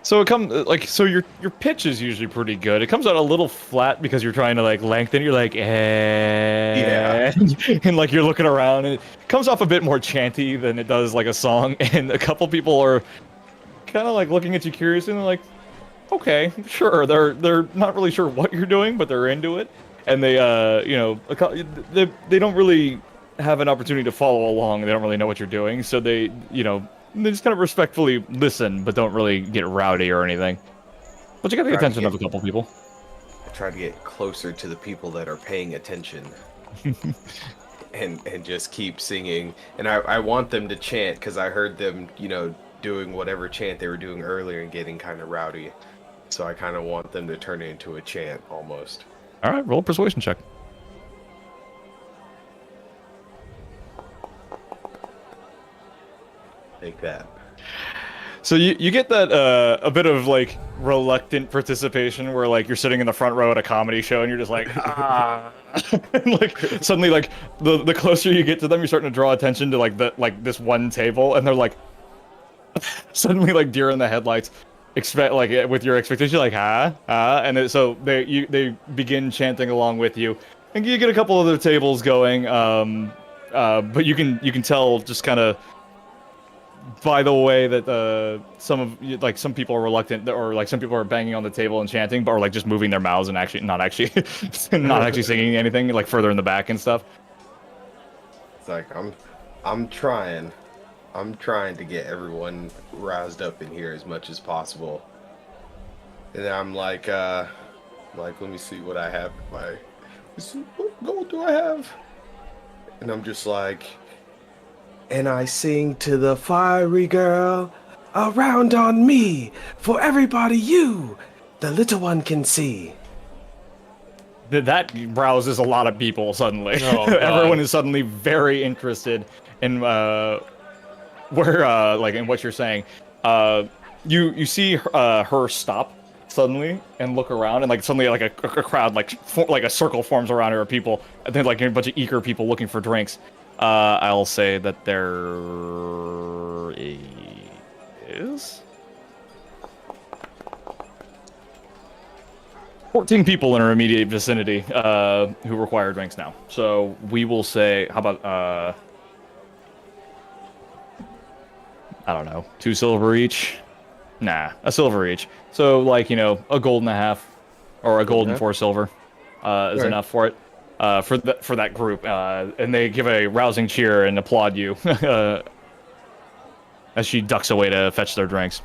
So it comes so your pitch is usually pretty good. It comes out a little flat because you're trying to lengthen. You're Yeah. and you're looking around, and it comes off a bit more chanty than it does like a song. And a couple people are kind of looking at you curiously, and they're like, "Okay, sure." They're not really sure what you're doing, but they're into it, and they they don't really have an opportunity to follow along. They don't really know what you're doing, so they just kind of respectfully listen, but don't really get rowdy or anything. But you get the attention of a couple people. I try to get closer to the people that are paying attention. and just keep singing. And I want them to chant, because I heard them, doing whatever chant they were doing earlier and getting kind of rowdy. So I kind of want them to turn it into a chant, almost. Alright, roll a persuasion check. Take that. So you get that a bit of like reluctant participation where like you're sitting in the front row at a comedy show and you're just like and, like suddenly like the closer you get to them you're starting to draw attention to like this one table and they're like suddenly like deer in the headlights expect like with your expectation like and so they begin chanting along with you and you get a couple other tables going but you can tell just kind of by the way that some people are reluctant or like some people are banging on the table and chanting but are like just moving their mouths and actually not actually singing anything like further in the back and stuff. It's like I'm trying to get everyone roused up in here as much as possible. And I'm like let me see what I have. What gold do I have? And I'm just like, and I sing to the fiery girl, around on me, for everybody you, the little one can see. That rouses a lot of people suddenly. Oh, God. Everyone is suddenly very interested in where like in what you're saying. You see her stop suddenly and look around and like suddenly like a crowd like a circle forms around her of people and then like a bunch of eager people looking for drinks. I'll say that there is 14 people in our immediate vicinity who require drinks now. So we will say, how about I don't know, 2 silver each? Nah, a silver each. So like, you know, a gold and a half or a gold and 4 silver is enough for it. For that group, and they give a rousing cheer and applaud you as she ducks away to fetch their drinks.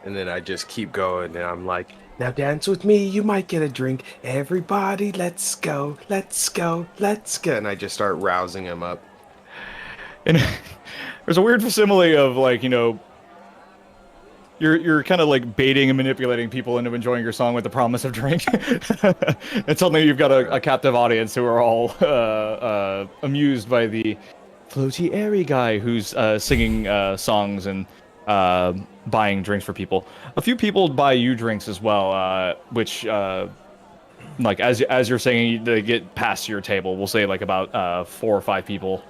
And then I just keep going, and I'm like, now dance with me, you might get a drink. Everybody, let's go, let's go, let's go. And I just start rousing them up. And there's a weird simile of like, you know, you're kind of like baiting and manipulating people into enjoying your song with the promise of drink. And suddenly you've got a captive audience who are all amused by the floaty airy guy who's singing songs and buying drinks for people. A few people buy you drinks as well, which like as you're saying they get past your table. We'll say like about 4 or 5 people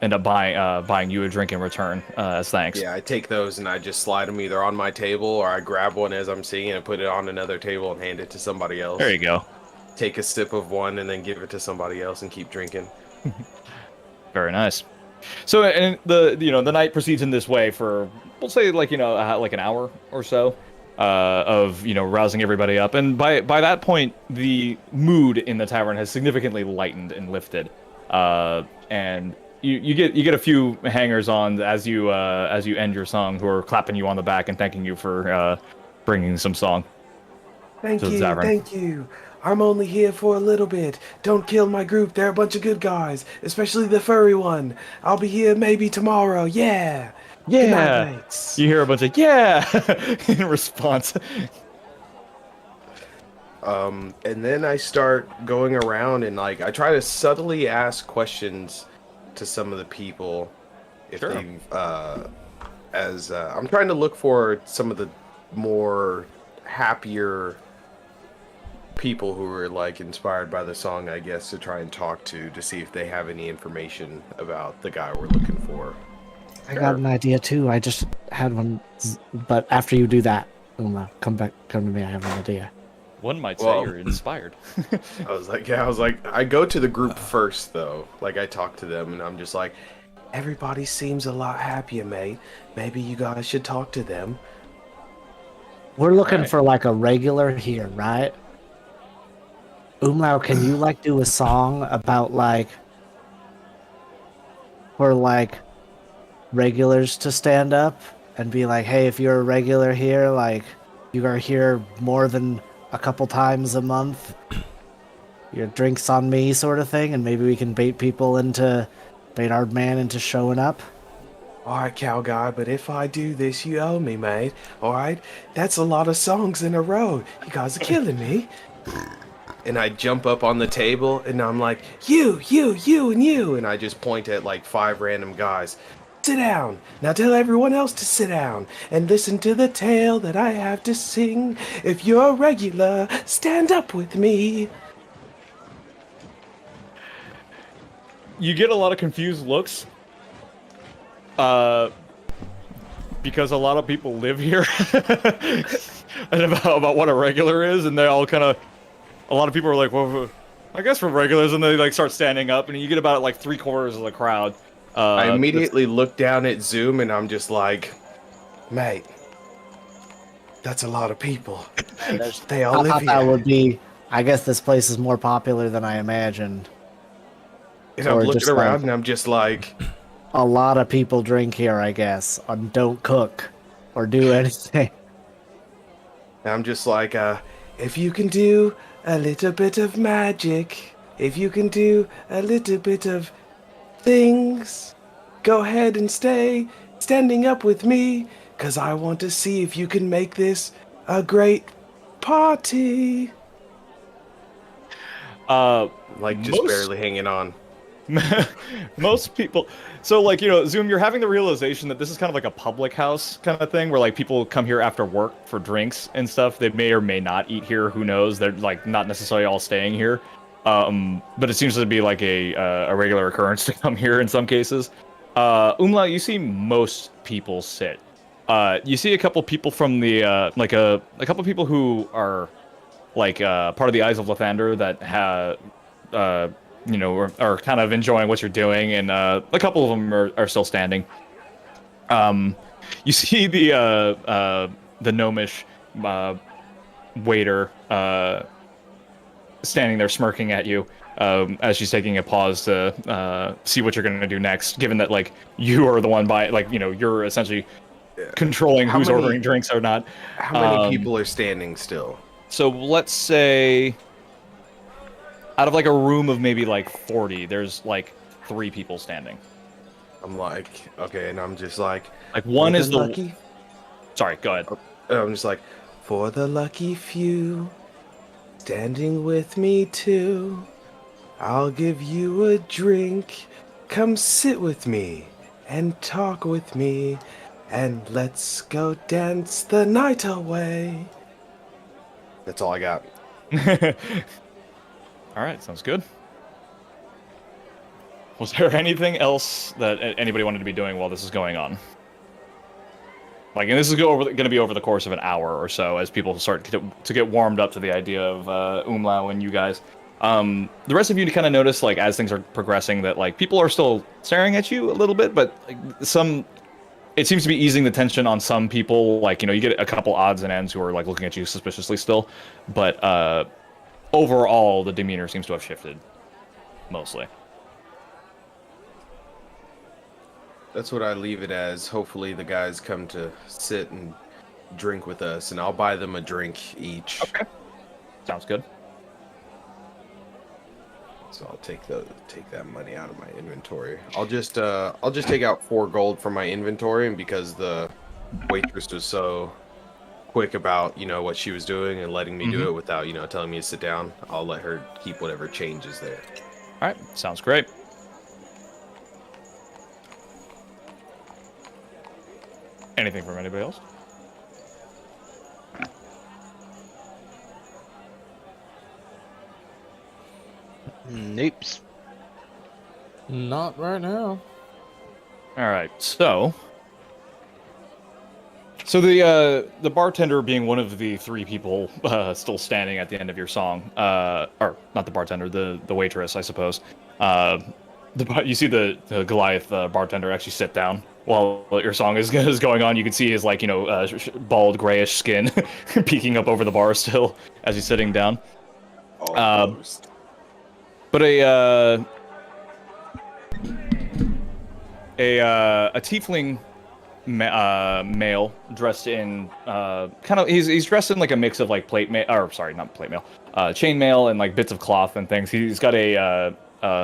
end up buying you a drink in return as thanks. Yeah, I take those and I just slide them either on my table or I grab one as I'm singing and put it on another table and hand it to somebody else. There you go. Take a sip of one and then give it to somebody else and keep drinking. Very nice. So, and the night proceeds in this way for, we'll say, like, like an hour or so of, rousing everybody up. And by that point, the mood in the tavern has significantly lightened and lifted. And you get a few hangers on as you end your song, who are clapping you on the back and thanking you for bringing some song. Thank you. I'm only here for a little bit. Don't kill my group. They're a bunch of good guys, especially the furry one. I'll be here maybe tomorrow. Yeah. Yeah. Good night, mates. You hear a bunch of yeah in response. And then I start going around and like I try to subtly ask questions to some of the people if Sure. they I'm trying to look for some of the more happier people who were like inspired by the song, I guess, to try and talk to see if they have any information about the guy we're looking for. I got an idea too. I just had one, but after you do that, come to me. I have an idea. One might say Well- you're inspired. I was like, I go to the group first though. Like I talk to them and I'm just like, everybody seems a lot happier, mate. Maybe you guys should talk to them. We're looking Right. for like a regular here, right? Umlau, can you like do a song about like for like regulars to stand up and be like, hey, if you're a regular here, like you are here more than a couple times a month, your drinks on me sort of thing, and maybe we can bait our man into showing up. Alright, cow guy, but if I do this, you owe me, mate. Alright? That's a lot of songs in a row. You guys are killing me. And I jump up on the table and I'm like, you, and you. And I just point at like 5 random guys. Sit down. Now tell everyone else to sit down and listen to the tale that I have to sing. If you're a regular, stand up with me. You get a lot of confused looks. Because a lot of people live here. And about what a regular is, and they all kind of... A lot of people are like, well, I guess we're regulars, and they like start standing up, and you get about like 3/4 of the crowd. I immediately look down at Zoom and I'm just like, mate, that's a lot of people. They all I live thought that here. would be. I guess this place is more popular than I imagined. And I'm or looking just around like- and I'm just like, A lot of people drink here, I guess, and don't cook or do anything. if you can do a little bit of magic, if you can do a little bit of things, go ahead and stay standing up with me, 'cause I want to see if you can make this a great party. Like, just most- barely hanging on. Most people... So, like, you know, Zoom, you're having the realization that this is kind of like a public house kind of thing, where, like, people come here after work for drinks and stuff. They may or may not eat here, who knows? They're, like, not necessarily all staying here. But it seems to be, like, a regular occurrence to come here in some cases. Umla, you see most people sit. You see a couple people from the, a couple people who are, like, part of the Eyes of Lathander that have, you know, are kind of enjoying what you're doing, and a couple of them are still standing. You see the gnomish waiter standing there smirking at you as she's taking a pause to see what you're going to do next, given that, like, you are the one like, you know, you're essentially controlling How who's many- ordering drinks or not. How many people are standing still? So let's say, out of like a room of maybe like 40, there's like 3 people standing. I'm like, okay, and I'm just like, Like one for is the... lucky. Sorry, go ahead. I'm just like, for the lucky few, standing with me too. I'll give you a drink. Come sit with me and talk with me, and let's go dance the night away. That's all I got. All right, sounds good. Was there anything else that anybody wanted to be doing while this is going on? Like, and this is going to be over the course of an hour or so as people start to get warmed up to the idea of Umlau and you guys. The rest of you kind of notice, like, as things are progressing, that like people are still staring at you a little bit, but like, it seems to be easing the tension on some people. Like, you know, you get a couple odds and ends who are like looking at you suspiciously still, but overall the demeanor seems to have shifted mostly. That's what I leave it as. Hopefully the guys come to sit and drink with us, and I'll buy them a drink each. Okay, sounds good. So I'll take that money out of my inventory. I'll just take out 4 gold from my inventory, and because the waitress was so quick about, you know, what she was doing and letting me do it without, you know, telling me to sit down, I'll let her keep whatever change is there. All right, sounds great. Anything from anybody else? Nope. Not right now. All right, so the bartender being one of the 3 people still standing at the end of your song, or not the bartender, the waitress, I suppose. You see the Goliath bartender actually sit down while your song is going on. You can see his, like, you know, bald grayish skin peeking up over the bar still as he's sitting down. Almost. But a tiefling male dressed in kind of he's dressed in like a mix of like chain mail and like bits of cloth and things. He's got a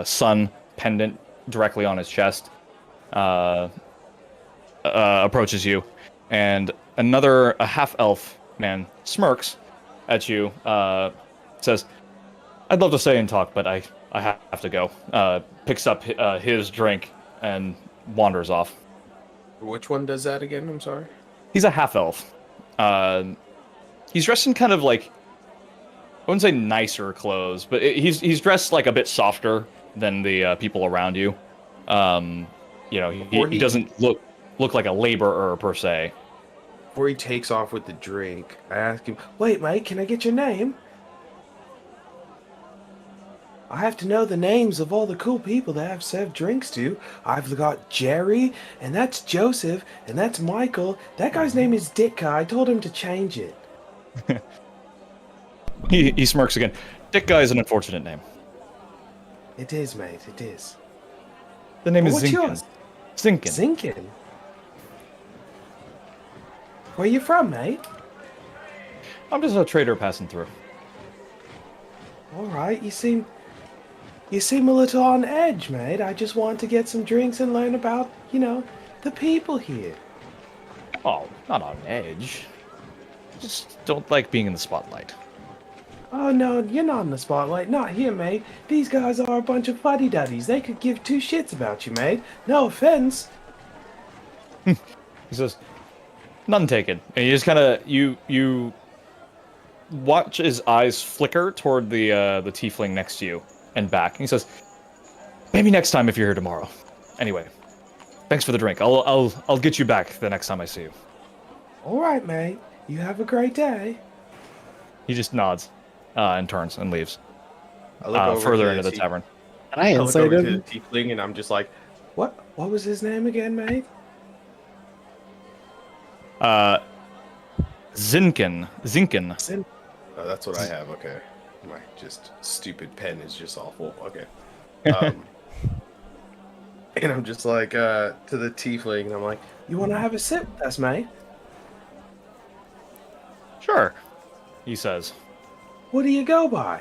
sun pendant directly on his chest. Approaches you, and a half elf man smirks at you. Says, "I'd love to stay and talk, but I have to go." Picks up his drink and wanders off. Which one does that again? I'm sorry. He's a half elf. He's dressed in kind of like, I wouldn't say nicer clothes, but he's dressed like a bit softer than the people around you. He doesn't look like a laborer per se. Before he takes off with the drink, I ask him, "Wait, mate, can I get your name? I have to know the names of all the cool people that I've served drinks to. I've got Jerry, and that's Joseph, and that's Michael. That guy's name is Ditka. I told him to change it." He smirks again. Dick Guy is an unfortunate name. It is, mate. It is. The name is What's Zinkin. yours? Zinkin. Zinkin. Where you from, mate? I'm just a trader passing through. All right. You seem a little on edge, mate. I just want to get some drinks and learn about, the people here. Oh, not on edge. Just don't like being in the spotlight. Oh, no, you're not in the spotlight. Not here, mate. These guys are a bunch of fuddy-duddies. They could give two shits about you, mate. No offense. He says, none taken. And you just kind of, you watch his eyes flicker toward the tiefling next to you and back. And he says, maybe next time if you're here tomorrow. Anyway, thanks for the drink. I'll get you back the next time I see you. All right, mate. You have a great day. He just nods and turns and leaves I look over further to into the Tief- tavern. And I I look over answered to him. the tiefling, and I'm just like, what? What was his name again, mate? Zinkin. Oh, that's what I have. Okay. My just stupid pen is just awful. Okay. And I'm just like, to the tiefling, and I'm like, you want to have a sip with us, mate? Sure, he says. What do you go by?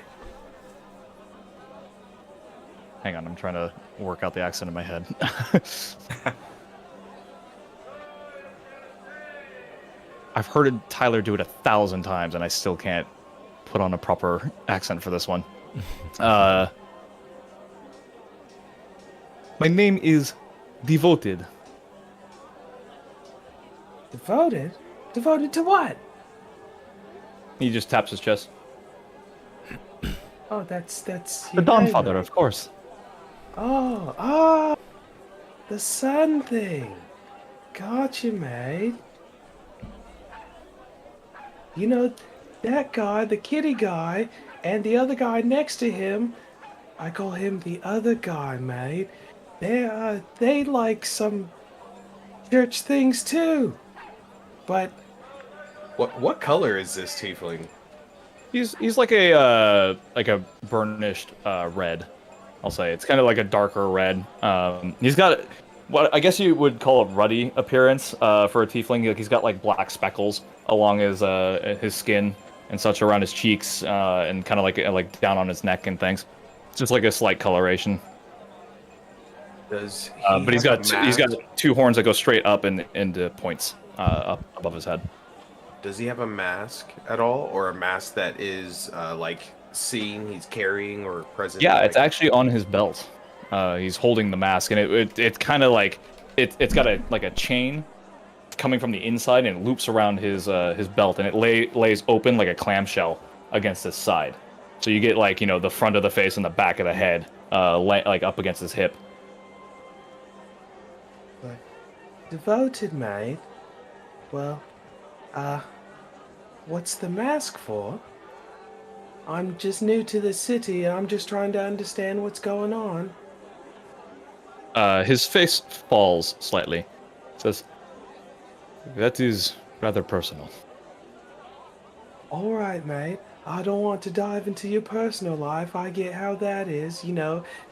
Hang on, I'm trying to work out the accent in my head. I've heard Tyler do it 1,000 times, and I still can't put on a proper accent for this one. My name is Devoted. Devoted? Devoted to what? He just taps his chest. Oh, that's The your Dawn name, Father, mate. of course. Oh, the sun thing. Gotcha, mate. You know, that guy, the kitty guy, and the other guy next to him, I call him the other guy, mate. They like some church things too. But what color is this tiefling? He's like a burnished red. I'll say it's kind of like a darker red. He's got what I guess you would call a ruddy appearance for a tiefling. Like he's got like black speckles along his skin and such around his cheeks and kind of like down on his neck and things. It's just like a slight coloration. Does But he's got two horns that go straight up and into points up above his head. Does he have a mask at all, or a mask that is like seen he's carrying or present? Yeah, like... it's actually on his belt. He's holding the mask, and it's kind of like it's got a chain coming from the inside and it loops around his belt, and it lays open like a clamshell against his side. So you get like the front of the face and the back of the head like up against his hip. Devoted, mate. Well, what's the mask for? I'm just new to the city, and I'm just trying to understand what's going on. His face falls slightly. Says, "That is rather personal." All right, mate. I don't want to dive into your personal life. I get how that is,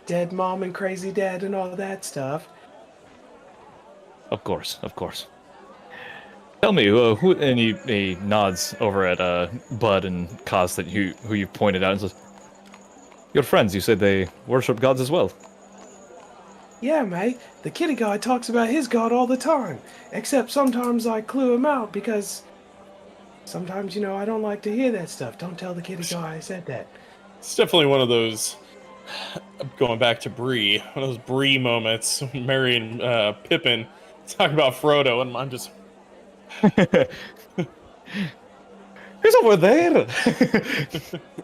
dead mom and crazy dad and all that stuff. Of course, of course. Tell me, who? And he nods over at Bud and Kaz who you pointed out and says, "Your friends. You said they worship gods as well." Yeah, mate. The kitty guy talks about his god all the time. Except sometimes I clue him out because sometimes, I don't like to hear that stuff. Don't tell the kitty guy I said that. It's definitely one of those, going back to Bree, one of those Bree moments, Merry and Pippin Talk about Frodo, and I'm just. He's over there.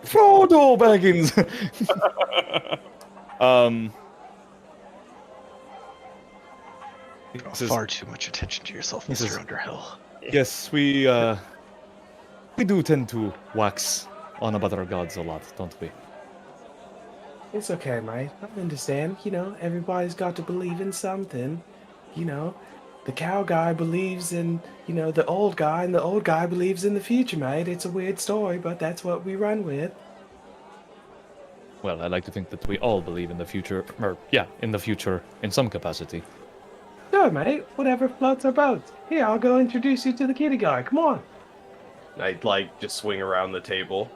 Frodo Baggins. He says, Far too much attention to yourself, This is- Mr. Underhill. yes, we do tend to wax on about our gods a lot, don't we? It's okay, mate. I understand. You know, everybody's got to believe in something. You know, the cow guy believes in, you know, the old guy, and the old guy believes in the future, mate. It's a weird story, but that's what we run with. Well, I like to think that we all believe in the future, or yeah, in the future in some capacity. Sure, mate. Whatever floats our boats. Here, I'll go introduce you to the kitty guy. Come on. I'd like just swing around the table.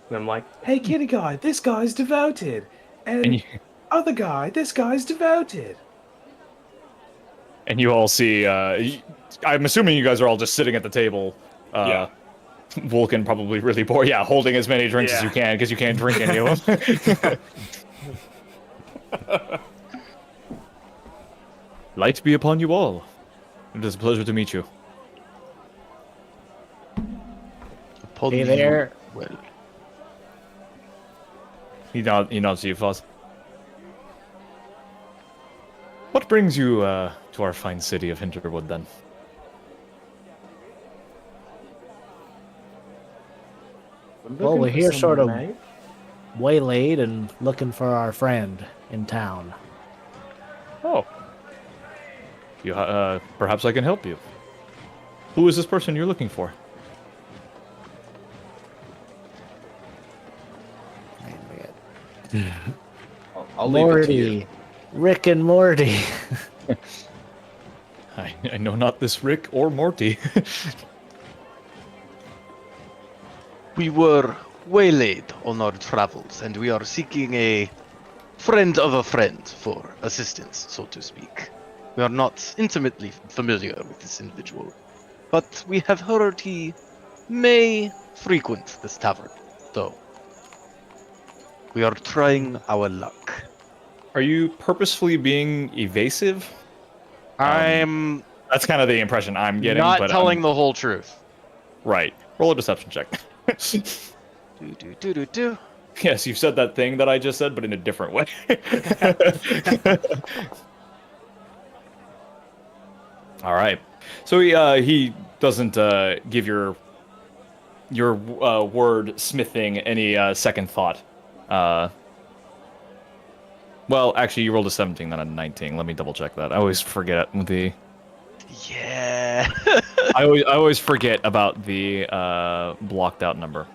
And I'm like, hey, kitty guy, this guy's devoted. And And you, other guy, this guy's devoted. and you all see. I'm assuming you guys are all just sitting at the table. Yeah. Vulcan probably really bored. Yeah, holding as many drinks as you can because you can't drink any of them. Light be upon you all. It is a pleasure to meet you. Upon Hey you, there. Well, He nods to you, Foz. What brings you to our fine city of Hinterwood, then? Well, we're Looking for here sort of someone, mate. waylaid and looking for our friend in town. Oh. You, perhaps I can help you. Who is this person you're looking for? I'll leave it to you. Morty. Rick and Morty. I know not this Rick or Morty. we were waylaid on our travels, and we are seeking a friend of a friend for assistance, so to speak. We are not intimately familiar with this individual, but we have heard he may frequent this tavern, though. We are trying our luck. Are you purposefully being evasive? I'm That's kind of the impression I'm getting. not but telling the whole truth. Right. Roll a deception check. Do. Yes, you said that thing that I just said, but in a different way. All right. So he doesn't give your word smithing any second thought. Well, actually, you rolled a 17, not a 19. Let me double check that. I always forget the. Yeah. I always forget about the blocked out number.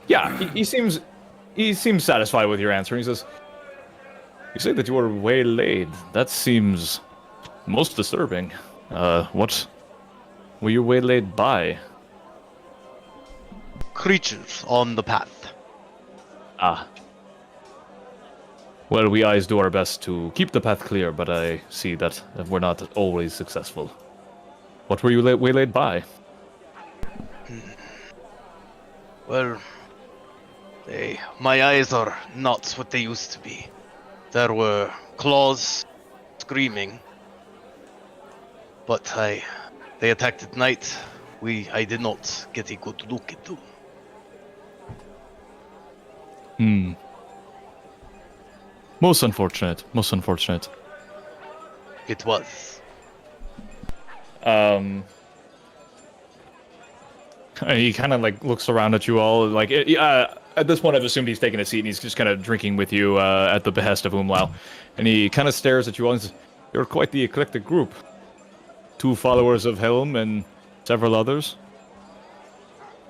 Yeah, he seems satisfied with your answer. He says, "You say that you were waylaid. That seems most disturbing. What were you waylaid by?" Creatures on the path. Ah. Well, we eyes do our best to keep the path clear, but I see that we're not always successful. What were you waylaid by? Well, my eyes are not what they used to be. There were claws, screaming. But they attacked at night. I did not get a good look at them. Hmm. Most unfortunate. Most unfortunate. It was. He kind of like looks around at you all. Like at this point, I've assumed he's taking a seat and he's just kind of drinking with you at the behest of Umlau. And he kind of stares at you all and says, "You're quite the eclectic group. 2 followers of Helm and several others.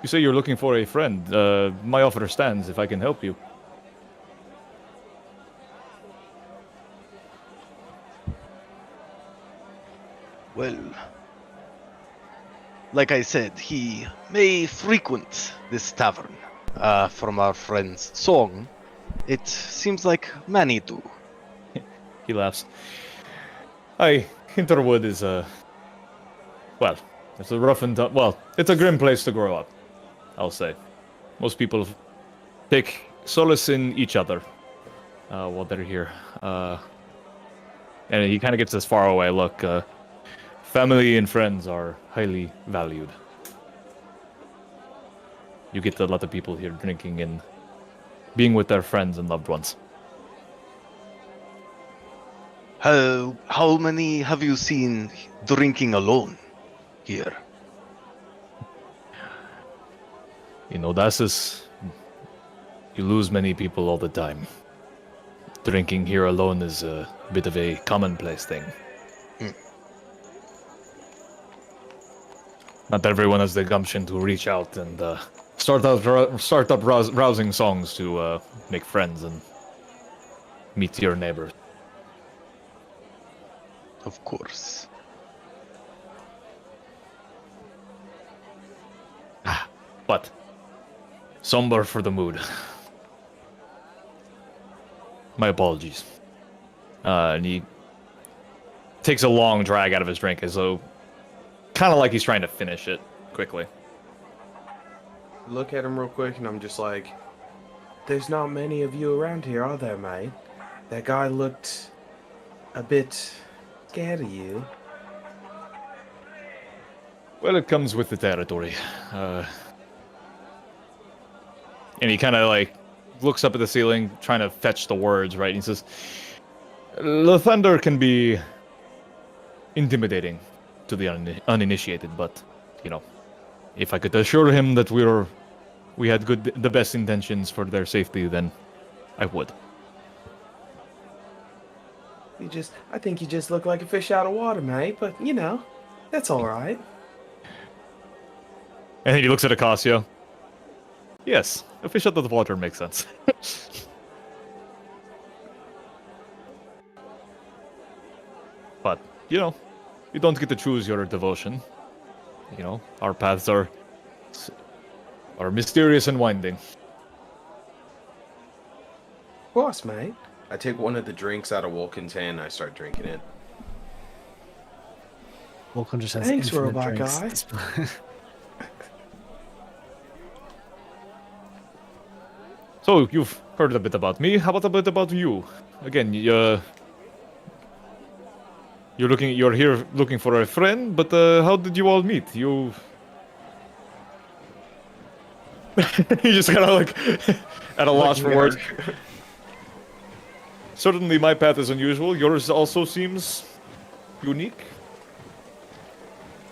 You say you're looking for a friend. My offer stands if I can help you." Well, like I said, he may frequent this tavern. From our friend's song, it seems like many do. He laughs. Hinterwood is well, it's a rough and well, it's a grim place to grow up, I'll say. Most people take solace in each other while they're here. And he kind of gets this far away look. Family and friends are highly valued. You get a lot of people here drinking and being with their friends and loved ones. How many have you seen drinking alone here? In Odasses, you lose many people all the time. Drinking here alone is a bit of a commonplace thing. Not everyone has the gumption to reach out and start up rousing songs to make friends and meet your neighbors. Of course. But somber for the mood. My apologies. And he takes a long drag out of his drink as though kind of like he's trying to finish it quickly. Look at him real quick, and I'm just like, There's not many of you around here, are there, mate? That guy looked a bit scared of you. Well, it comes with the territory. And he kind of like looks up at the ceiling, trying to fetch the words, right? And he says, "The thunder can be intimidating to the uninitiated, but you know, if I could assure him that we had the best intentions for their safety, then I would." I think you just look like a fish out of water, mate, but you know, that's alright. And then he looks at Acasio. Yes, a fish out of the water makes sense. But, you know, you don't get to choose your devotion. You know, our paths are mysterious and winding. Of course, mate. I take one of the drinks out of Wolken's hand and I start drinking it. Vulcan just has Thanks, infinite robot drinks. So, you've heard a bit about me. How about a bit about you? Again, you're here looking for a friend, but how did you all meet? You just kind of like at a loss for words. Certainly, my path is unusual. Yours also seems unique.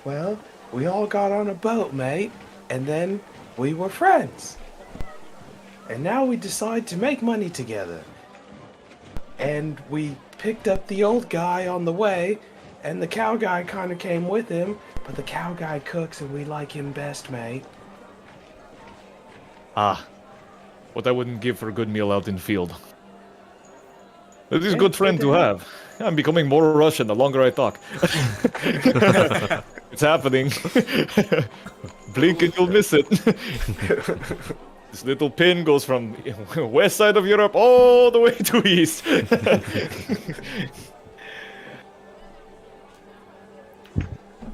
Well, we all got on a boat, mate, and then we were friends. And now we decide to make money together. And we picked up the old guy on the way, and the cow guy kind of came with him, but the cow guy cooks and we like him best, mate. Ah, what I wouldn't give for a good meal out in field. It is a good friend to have. I'm becoming more Russian the longer I talk. It's happening. Blink and you'll miss it. This little pin goes from west side of Europe all the way to east.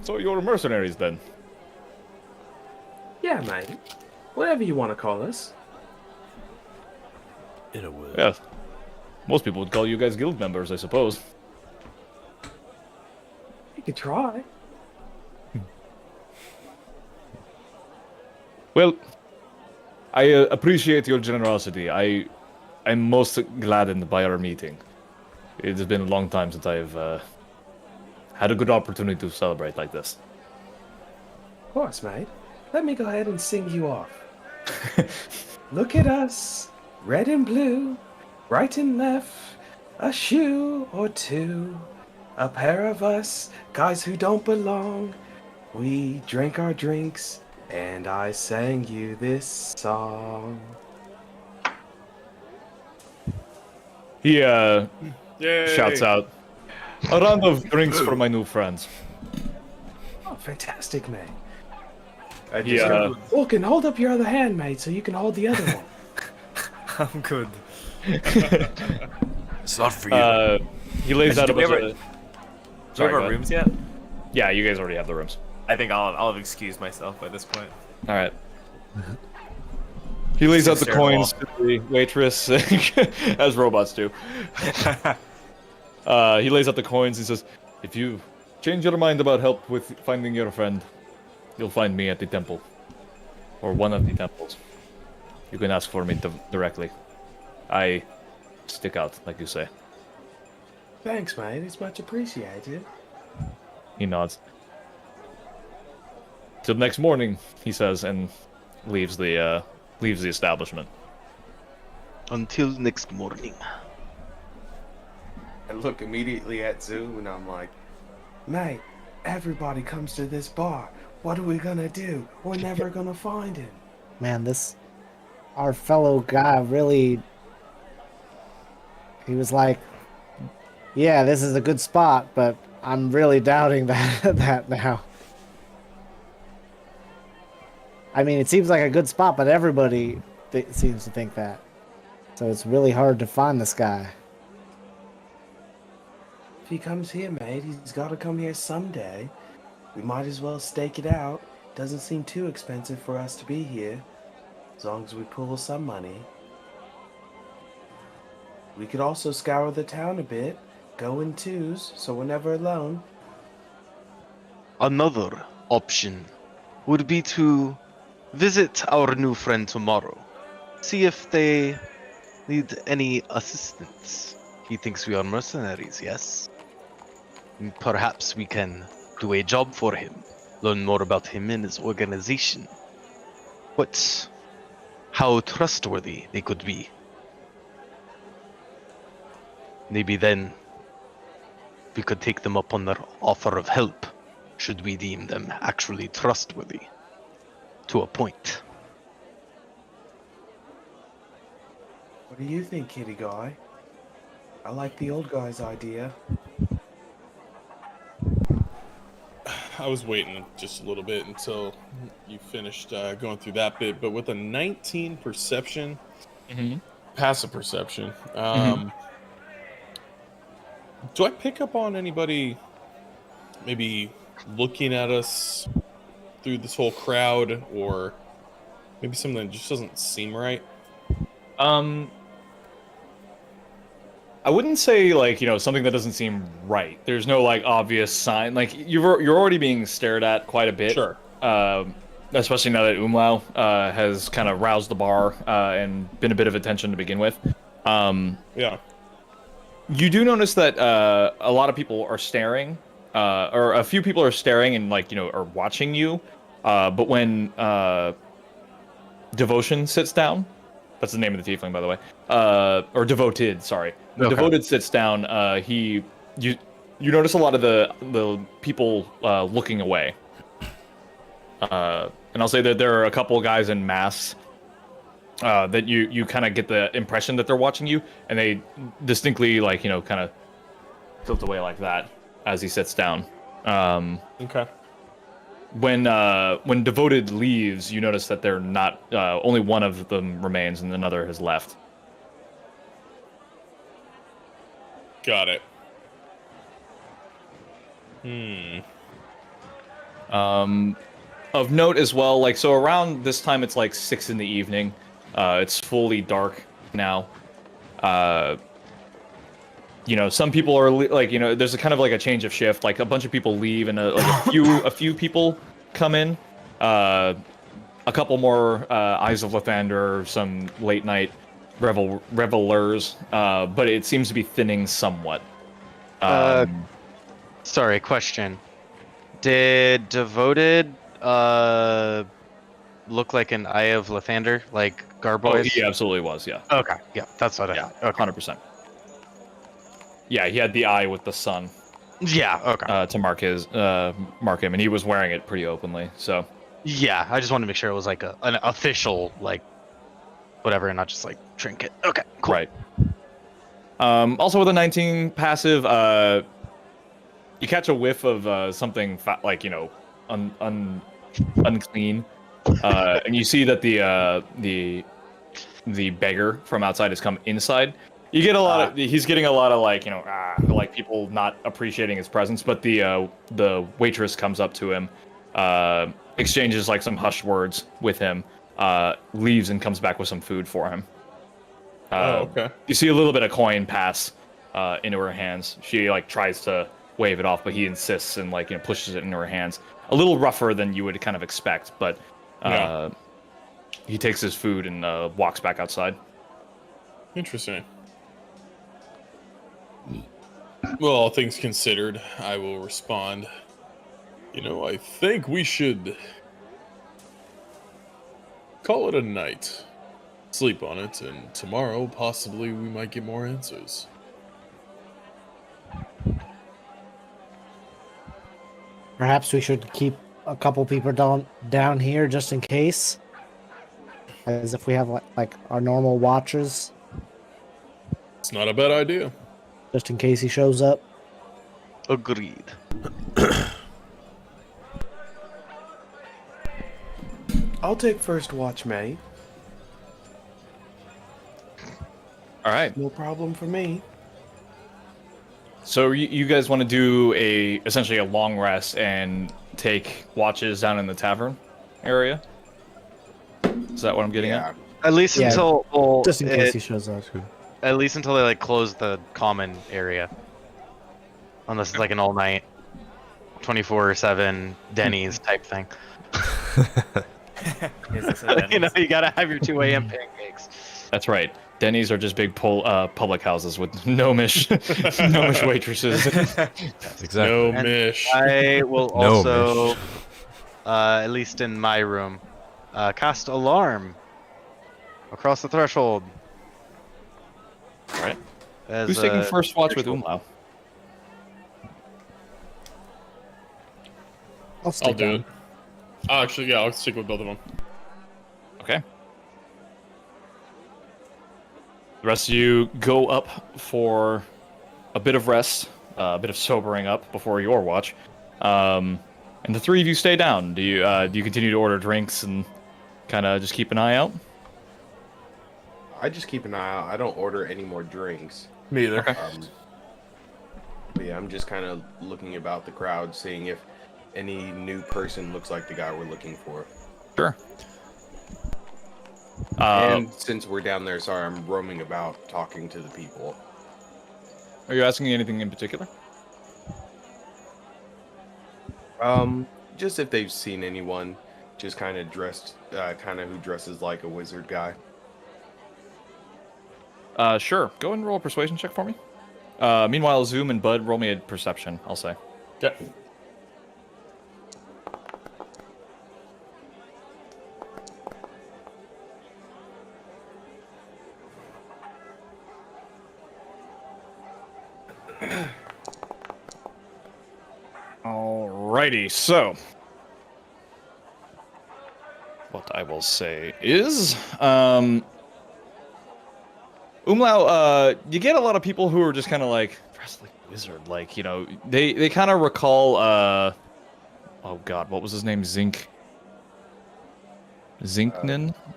So you're mercenaries then? Yeah, mate. Whatever you want to call us. In a word. Yeah. Most people would call you guys guild members, I suppose. You could try. Well, I appreciate your generosity. I'm most gladdened by our meeting. It has been a long time since I've had a good opportunity to celebrate like this. Of course, mate. Let me go ahead and sing you off. Look at us, red and blue, right and left, a shoe or two. A pair of us, guys who don't belong. We drank our drinks, and I sang you this song. He shouts out, "A round of drinks for my new friends." Oh, fantastic, mate. I just Yeah. Vulcan, hold up your other hand, mate, so you can hold the other one. I'm good. It's not for you. He lays out a Do we bunch have of... Do we Sorry, have go our ahead. rooms yet? Yeah, you guys already have the rooms. I think I'll have excused myself by this point. All right. He lays out the Stare at the coins to the waitress, as robots do. He lays out the coins and says, "If you change your mind about help with finding your friend, you'll find me at the temple. Or one of the temples. You can ask for me directly. I stick out, like you say." Thanks, mate. It's much appreciated. He nods. "Till next morning," he says, and leaves the establishment. Until next morning. I look immediately at Zoom and I'm like, Mate, everybody comes to this bar. What are we gonna do? We're never gonna find him. Man, our fellow guy really, he was like, yeah, this is a good spot, but I'm really doubting that now. I mean, it seems like a good spot, but everybody seems to think that. So it's really hard to find this guy. If he comes here, mate, he's gotta come here someday. We might as well stake it out. Doesn't seem too expensive for us to be here. As long as we pull some money. We could also scour the town a bit. Go in twos, so we're never alone. Another option would be to visit our new friend tomorrow. See if they need any assistance. He thinks we are mercenaries, yes? Perhaps we can do a job for him. Learn more about him and his organization. But how trustworthy they could be. Maybe then we could take them up on their offer of help, should we deem them actually trustworthy. To a point. What do you think, kitty guy? I like the old guy's idea. I was waiting just a little bit until you finished going through that bit, but with a 19 perception, passive perception, do I pick up on anybody maybe looking at us through this whole crowd, or maybe something that just doesn't seem right? I wouldn't say like, something that doesn't seem right. There's no like obvious sign. Like you're already being stared at quite a bit. Sure. Especially now that Umlau has kind of roused the bar and been a bit of attention to begin with. Yeah. You do notice that a lot of people are staring, or a few people are staring and like are watching you. But when Devotion sits down, that's the name of the tiefling, by the way, or Devoted, sorry. When Devoted sits down, you notice a lot of the people looking away. And I'll say that there are a couple guys in masks that you kind of get the impression that they're watching you, and they distinctly kind of tilt away like that as he sits down. Okay. When Devoted leaves, you notice that they're not. Only one of them remains, and another has left. Got it. Of note as well, like so around this time, it's like 6 in the evening. It's fully dark now. Some people are there's a kind of like a change of shift. Like a bunch of people leave, and a few people come in. A couple more Eyes of Lathander, some late night revelers, but it seems to be thinning somewhat. Sorry, question. Did Devoted look like an Eye of Lathander, like Garboys? Oh, he absolutely was, yeah. Okay, yeah, that's what I thought. Okay. 100%. Yeah, he had the eye with the sun. Yeah, okay. To mark him, and he was wearing it pretty openly. So. Yeah, I just wanted to make sure it was like an official, like, whatever, and not just like trinket. Okay, cool. Right. Also with a 19 passive, you catch a whiff of something unclean, and you see that the beggar from outside has come inside. You get a lot of. He's getting a lot of like people not appreciating his presence. But the waitress comes up to him, exchanges like some hushed words with him, leaves and comes back with some food for him. Okay. You see a little bit of coin pass into her hands. She like tries to wave it off, but he insists and like pushes it into her hands. A little rougher than you would kind of expect, but he takes his food and walks back outside. Interesting. Well, all things considered, I will respond. I think we should call it a night. Sleep on it, and tomorrow, possibly, we might get more answers. Perhaps we should keep a couple people down here just in case, as if we have like our normal watchers, It's not a bad idea. just in case he shows up. Agreed. I'll take first watch, mate. All right. No problem for me. So you guys want to do essentially a long rest and take watches down in the tavern area? Is that what I'm getting at? At least Yeah, until Just in case he shows up. at least until they like close the common area. Unless it's like an all night, 24/7 Denny's type thing. You gotta have your 2 a.m. pancakes. That's right. Denny's are just big public houses with gnomish waitresses. Exactly. No And mish. I will No, also, at least in my room, cast alarm across the threshold. All right. As, Who's taking first watch with ritual. Umlau? I'll stick I'll do down. it. Actually, yeah, I'll stick with both of them. Okay. The rest of you go up for a bit of rest, a bit of sobering up before your watch, and the three of you stay down. Do you continue to order drinks and kind of just keep an eye out? I just keep an eye out. I don't order any more drinks. Me either. But yeah, I'm just kind of looking about the crowd, seeing if any new person looks like the guy we're looking for. Sure. And since we're down there, sorry, I'm roaming about talking to the people. Are you asking anything in particular? Just if they've seen anyone, just kind of dressed, who dresses like a wizard guy. Sure. Go ahead and roll a persuasion check for me. Meanwhile, Zoom and Bud, roll me a perception, I'll say. Okay. Alrighty, so what I will say is, Umlau, you get a lot of people who are just kind of like dressed like a wizard, like they kind of recall, oh god, what was his name? Zinknan,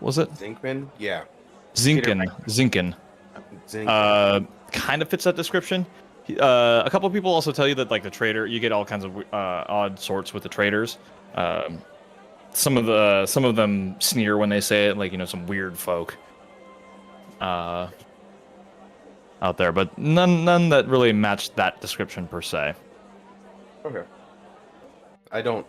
was it? Zinkman? Yeah. Zinkin. Kind of fits that description. A couple of people also tell you that like the trader, you get all kinds of odd sorts with the traders. Some of them sneer when they say it, like some weird folk out there, but none that really match that description per se. Okay. I don't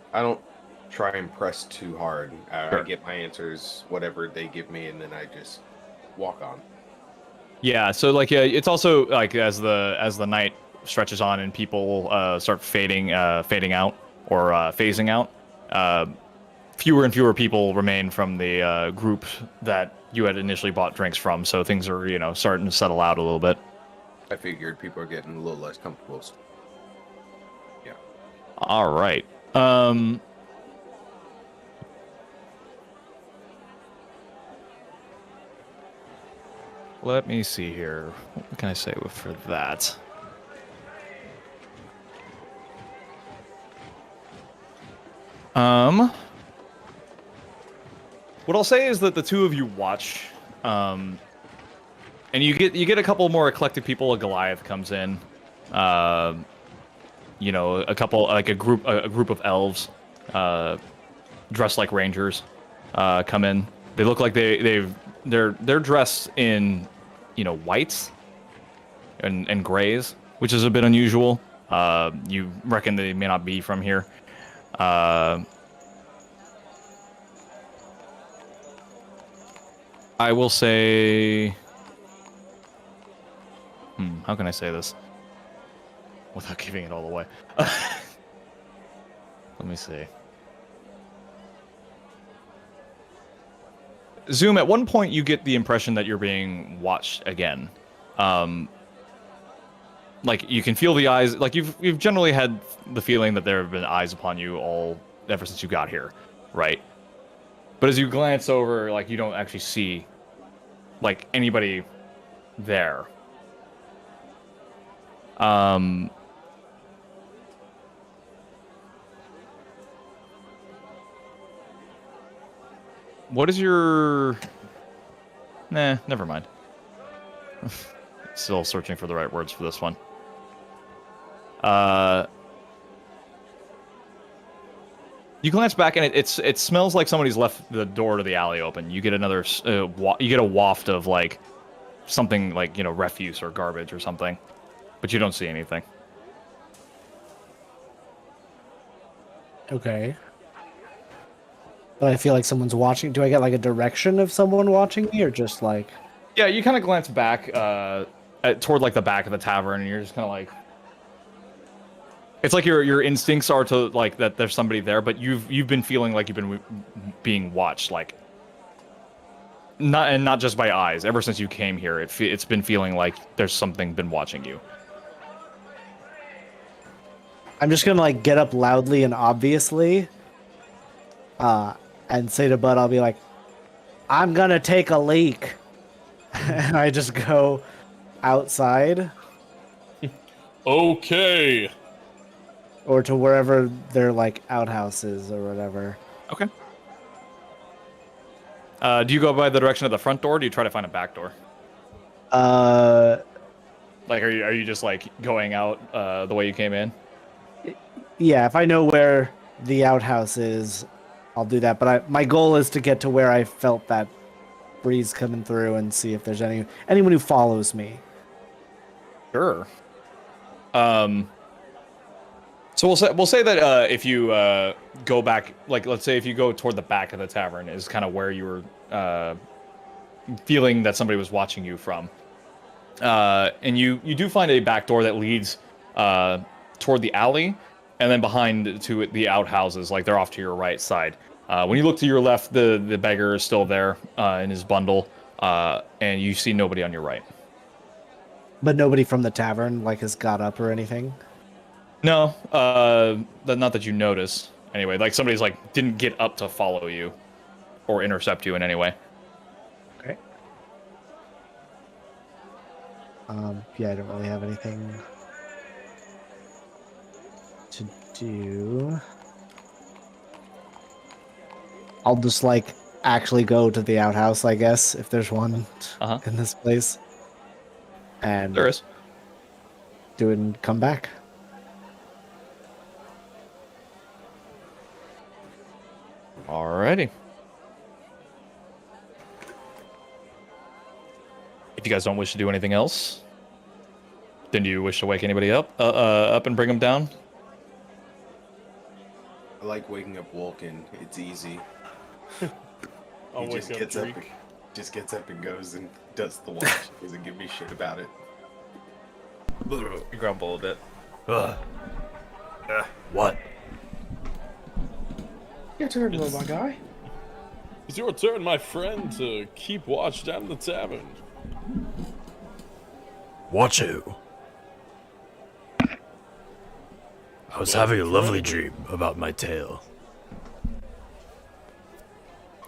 try and press too hard. Sure. I get my answers, whatever they give me, and then I just walk on. Yeah, so like it's also like as the night stretches on and people start fading out or phasing out, fewer and fewer people remain from the group that you had initially bought drinks from. So things are starting to settle out a little bit. I figured people are getting a little less comfortable. Yeah. All right. Let me see here. What can I say for that? What I'll say is that the two of you watch, and you get a couple more eclectic people. A Goliath comes in, a couple like a group of elves, dressed like rangers, come in. They look like they're dressed in whites, and grays, which is a bit unusual. You reckon they may not be from here. I will say... how can I say this without giving it all away? Let me see. Zoom, at one point you get the impression that you're being watched again. Like, you can feel the eyes, like, you've generally had the feeling that there have been eyes upon you ever since you got here, right? But as you glance over, like, you don't actually see, like, anybody there. What is your... Nah, never mind. Still searching for the right words for this one. You glance back and it smells like somebody's left the door to the alley open. You get another you get a waft of like something like, you know, refuse or garbage or something, but you don't see anything. Okay. But I feel like someone's watching. Do I get like a direction of someone watching me, or just like? Yeah, you kind of glance back toward like the back of the tavern, and you're just kind of like. It's like your instincts are to like that there's somebody there, but you've been feeling like you've been being watched, like not just by eyes. Ever since you came here, it's been feeling like there's something been watching you. I'm just gonna like get up loudly and obviously, and say to Bud, I'll be like, "I'm gonna take a leak," and I just go outside. Okay. Or to wherever their like outhouse is or whatever. Okay. Do you go by the direction of the front door? Or do you try to find a back door? Like, are you just like going out the way you came in? Yeah, if I know where the outhouse is, I'll do that. But my goal is to get to where I felt that breeze coming through and see if there's anyone who follows me. Sure. So we'll say that if you go back, like let's say if you go toward the back of the tavern is kind of where you were feeling that somebody was watching you from, and you do find a back door that leads toward the alley, and then behind to the outhouses, like they're off to your right side. When you look to your left, the beggar is still there in his bundle, and you see nobody on your right. But nobody from the tavern like has got up or anything. No, not that you notice. Anyway, like somebody's like didn't get up to follow you or intercept you in any way. Okay. Yeah, I don't really have anything to do. I'll just like actually go to the outhouse, I guess, if there's one in this place. And There is. do it and come back. Alrighty. If you guys don't wish to do anything else, then do you wish to wake anybody up and bring them down? I like waking up Wolken. It's easy. I'll He wake just up gets up, Drake. just gets up and goes and does the watch. Doesn't give me shit about it. You grumble a bit. What? Your turn, robot guy. It's your turn, my friend, to keep watch down in the tavern. Watch who? I was having a lovely dream about my tail.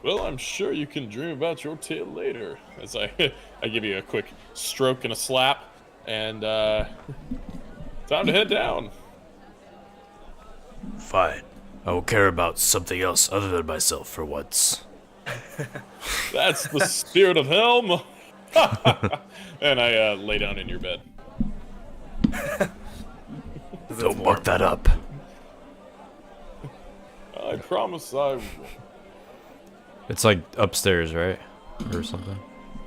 Well, I'm sure you can dream about your tail later. As I give you a quick stroke and a slap, and time to head down. Fine. I will care about something else other than myself for once. That's the spirit of Helm. And I lay down in your bed. Don't muck that up. I promise I will. It's like upstairs, right? Or something.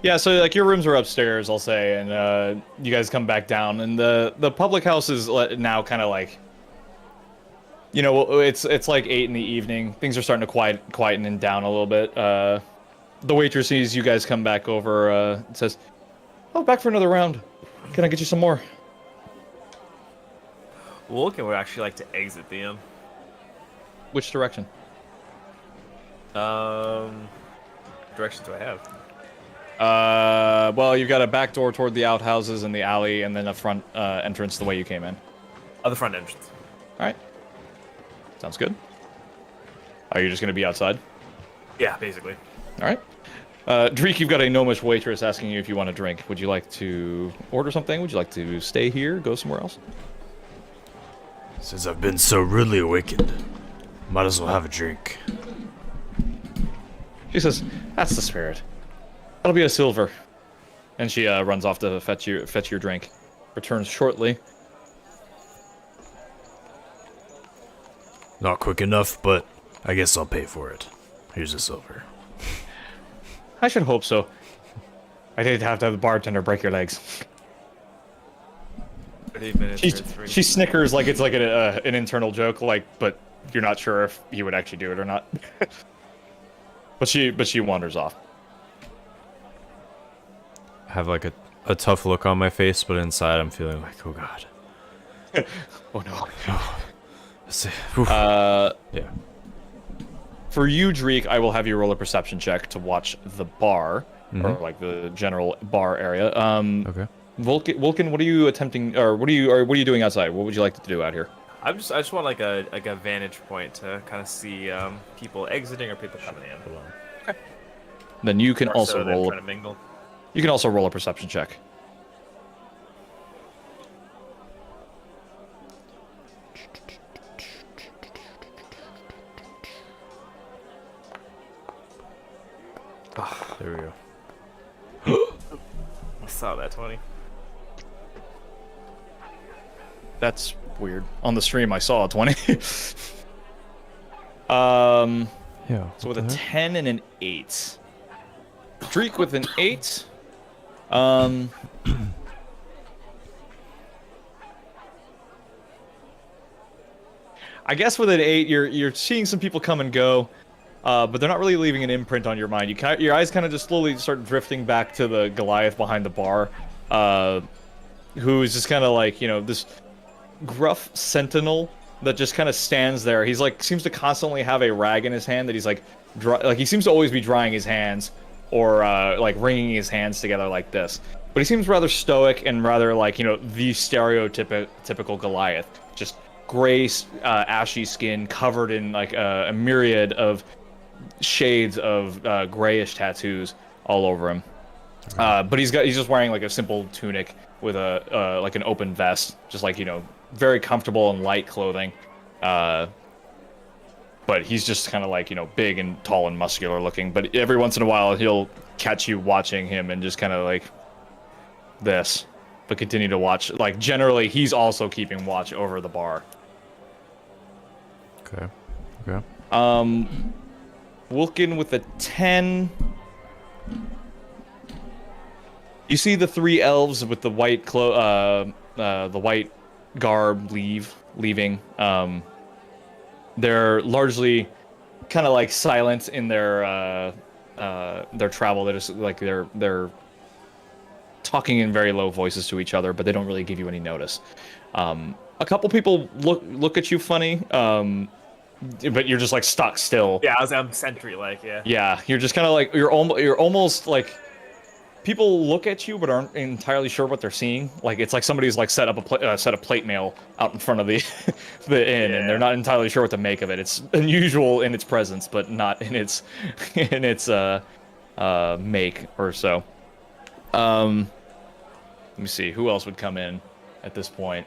Yeah, so like your rooms are upstairs, I'll say, and you guys come back down, and the public house is now kind of like, you know, it's like 8 in the evening. Things are starting to quieten down a little bit. The waitress sees you guys come back over, and says, "Oh, back for another round. Can I get you some more?" Vulcan would actually like to exit the inn. Which direction? Direction do I have? Well, you've got a back door toward the outhouses and the alley, and then a front entrance the way you came in. Oh, the front entrance. All right. Sounds good. Are you just gonna be outside? Yeah, basically. All right. Dreek, you've got a gnomish waitress asking you if you want a drink. Would you like to order something? Would you like to stay here? Go somewhere else? Since I've been so rudely awakened, might as well have a drink. She says, "That's the spirit. That'll be a silver." And she runs off to fetch your drink. Returns shortly. Not quick enough, but I guess I'll pay for it. Here's a silver. I should hope so. I did have to have the bartender break your legs. 30 minutes. She snickers like it's like an internal joke, like, but you're not sure if he would actually do it or not. but she wanders off. I have like a tough look on my face, but inside I'm feeling like, oh god. Oh no. Let's see. Oof. Yeah. For you, Dreek, I will have you roll a perception check to watch the bar, or like the general bar area. Okay. Vulcan, what are you attempting, or what are you doing outside? What would you like to do out here? I just want like a vantage point to kind of see people exiting or people coming in. Okay. Then you can Or also so they're roll. trying to mingle. You can also roll a perception check. There we go. I saw that 20. That's weird. On the stream, I saw a 20. Yeah. So with a 10 and an 8. Dreek with an 8. I guess with an 8, you're seeing some people come and go, but they're not really leaving an imprint on your mind. Your eyes kind of just slowly start drifting back to the Goliath behind the bar, who is just kind of like, you know, this gruff sentinel that just kind of stands there. He's like, seems to constantly have a rag in his hand that he's like, he seems to always be drying his hands or like wringing his hands together like this. But he seems rather stoic and rather like, you know, the stereotypical Goliath, just gray, ashy skin covered in like a myriad of shades of grayish tattoos all over him. But he's just wearing like a simple tunic with a like an open vest, just like, you know, very comfortable and light clothing. But he's just kind of like, you know, big and tall and muscular looking. But every once in a while, he'll catch you watching him and just kind of like this. But continue to watch. Like, generally, he's also keeping watch over the bar. Okay. Okay. Wilkin with a 10. You see the 3 elves with the white the white garb leaving. They're largely kind of like silent in their travel. They're just like they're talking in very low voices to each other, but they don't really give you any notice. A couple people look at you funny, but you're just like stuck still. Yeah, I'm sentry like, yeah. Yeah, you're just kind of like you're almost like people look at you but aren't entirely sure what they're seeing. Like it's like somebody's like set up a set of plate mail out in front of the the inn, and they're not entirely sure what to make of it. It's unusual in its presence, but not in its make or so. Let me see who else would come in at this point.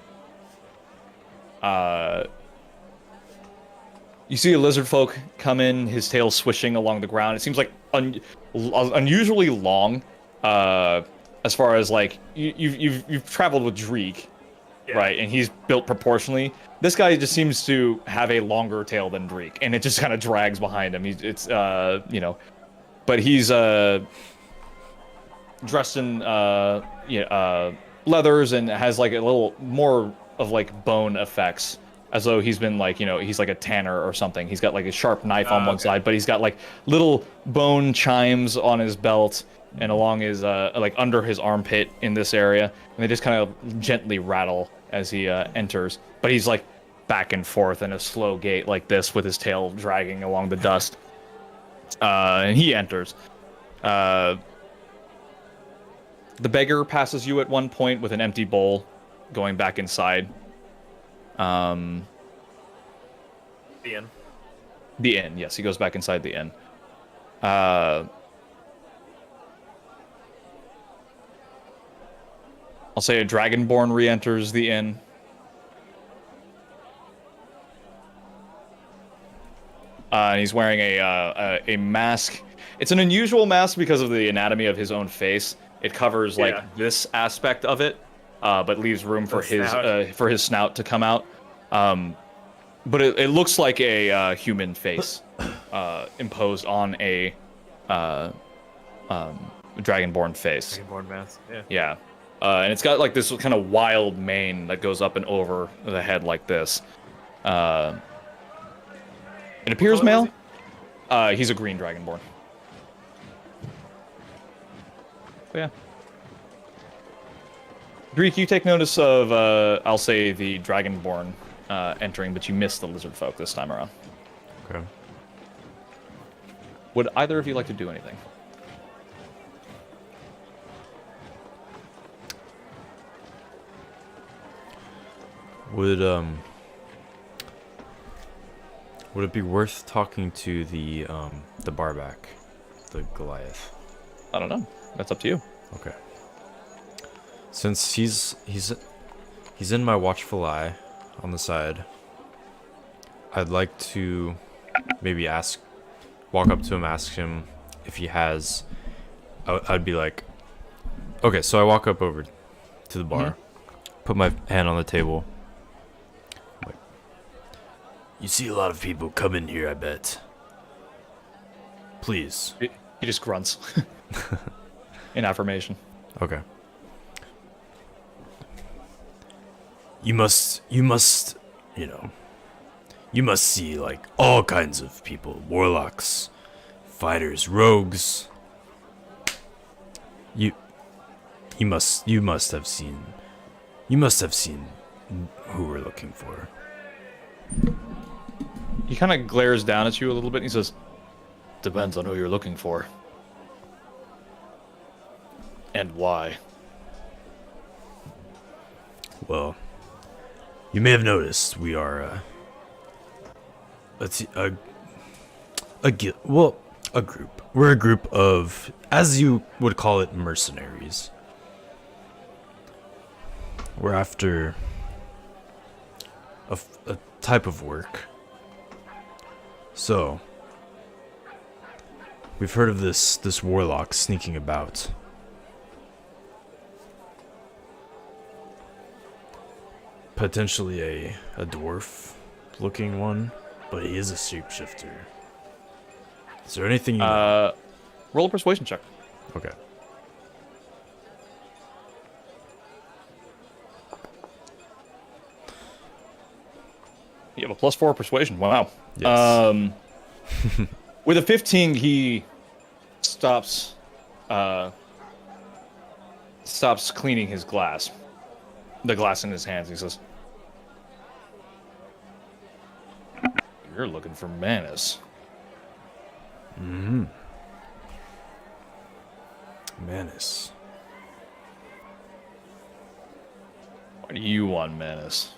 You see a lizard folk come in, his tail swishing along the ground. It seems like unusually long. As far as like you've traveled with Dreek, right? And he's built proportionally. This guy just seems to have a longer tail than Dreek, and it just kind of drags behind him. It's you know, but he's dressed in leathers and has like a little more of like bone effects, as though he's been like, he's like a tanner or something. He's got like a sharp knife on one side, but he's got like little bone chimes on his belt and along his like under his armpit in this area, and they just kind of gently rattle as he enters. But he's like back and forth in a slow gait like this with his tail dragging along the dust. And he enters. The beggar passes you at one point with an empty bowl, going back inside. The inn. The inn, yes, he goes back inside the inn. I'll say a dragonborn re-enters the inn. And he's wearing a mask. It's an unusual mask because of the anatomy of his own face. It covers like this aspect of it, but leaves room for his snout to come out. But it looks like a human face imposed on a dragonborn face. Dragonborn mask. Yeah. Yeah. And it's got like this kind of wild mane that goes up and over the head like this. It appears male. He's a green dragonborn. So yeah. Greek, you take notice of, I'll say, the dragonborn entering, but you missed the lizard folk this time around. Okay. Would either of you like to do anything? Would it be worth talking to the barback, the Goliath? I don't know. That's up to you. Okay. Since he's in my watchful eye on the side, I'd like to maybe walk up to him, ask him if he has. I'd be like, okay, so I walk up over to the bar, put my hand on the table. You see a lot of people come in here, I bet. Please. He just grunts in affirmation. Okay. You must, you must see, like, all kinds of people. Warlocks, fighters, rogues. You must have seen who we're looking for. He kind of glares down at you a little bit and he says, "Depends on who you're looking for. And why." Well, you may have noticed we are a group. We're a group of, as you would call it, mercenaries. We're after a type of work. So, we've heard of this warlock sneaking about. Potentially a dwarf-looking one, but he is a shapeshifter. Is there anything you know? Roll a persuasion check. Okay. You have a +4 persuasion. Wow. Yes. With a 15, he stops cleaning his glass. The glass in his hands. He says, "You're looking for Manus." Mm-hmm. Manus. Why do you want Manus?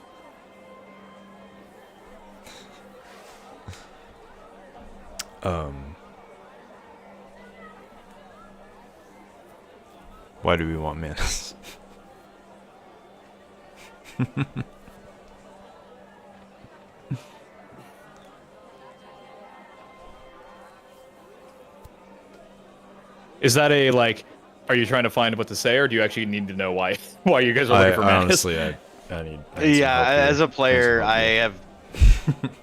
Why do we want Manus? Is that a, like, are you trying to find what to say, or do you actually need to know why you guys are looking for Manus? Honestly, I need some Yeah, help here. as a player, Some help I here. have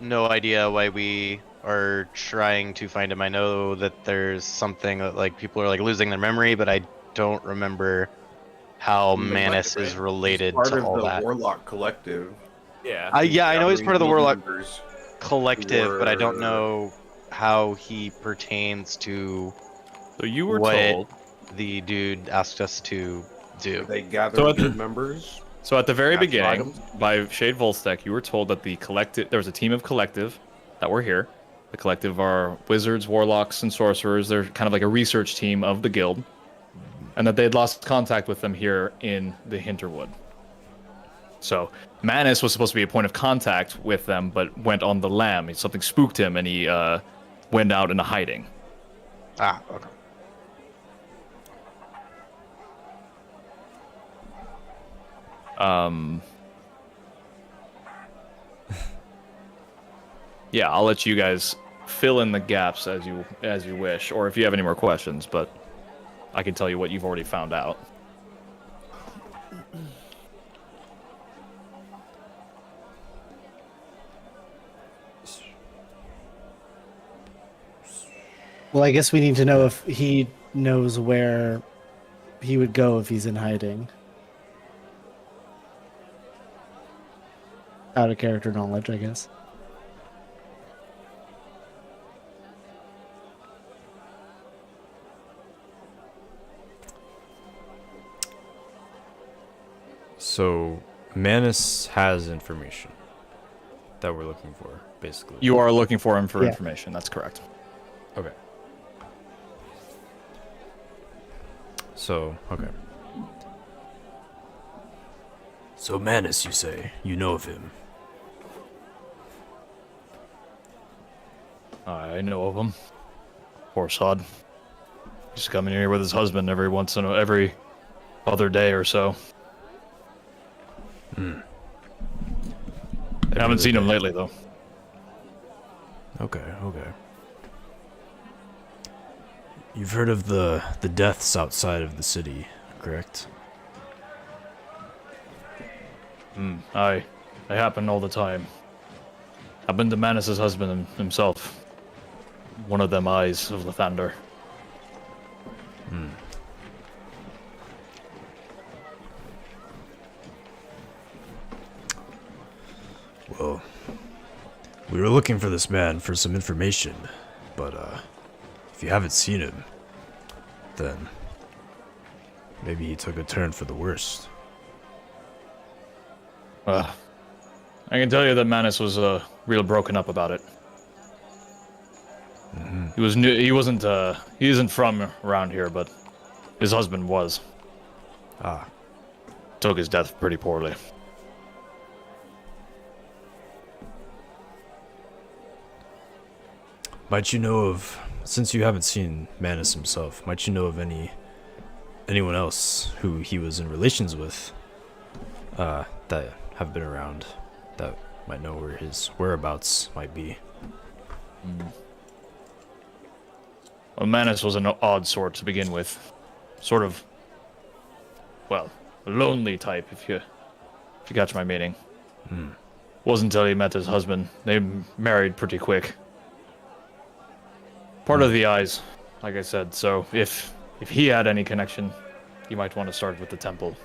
no idea why we are trying to find him. I know that there's something that, like, people are like losing their memory, but I don't remember how Manus is related part to of all the that. Warlock Collective. Yeah. Yeah, I know he's part of the Warlock Members Collective, but I don't were- know how he pertains to So you were what told. the dude asked us to do. They gathered So at the- good members. So at the very After beginning, items? by Shade Volstek, you were told that the collective there was a team of collective that were here. The collective are wizards, warlocks, and sorcerers. They're kind of like a research team of the guild, and that they had lost contact with them here in the Hinterwood. So Manus was supposed to be a point of contact with them, but went on the lam. Something spooked him, and he went out into hiding. Ah, okay. Yeah, I'll let you guys fill in the gaps as you wish, or if you have any more questions. But I can tell you what you've already found out. Well, I guess we need to know if he knows where he would go if he's in hiding. Out of character knowledge, I guess. So Manus has information that we're looking for, basically. You are looking for him for Yeah. information. That's correct. Okay. So, okay. So Manus, you say? You know of him? I know of him. Poor sod. He's coming here with his husband every other day or so. I haven't seen him lately though. Okay, okay. You've heard of the deaths outside of the city, correct? They happen all the time. Happened to Manus's husband himself. One of them eyes of Lathander. Well, we were looking for this man for some information, but if you haven't seen him, then maybe he took a turn for the worst. I can tell you that Manus was real broken up about it. He was new. He isn't from around here, but his husband was. Ah, Took his death pretty poorly. might you know of, since you haven't seen Manus himself, might you know of anyone else who he was in relations with, that have been around, that might know where his whereabouts might be? Well, Manus was an odd sort to begin with. Sort of, well, a lonely type, if you catch my meaning. Wasn't until he met his husband. They married pretty quick. Part of the eyes, like I said. So if he had any connection, you might want to start with the temple.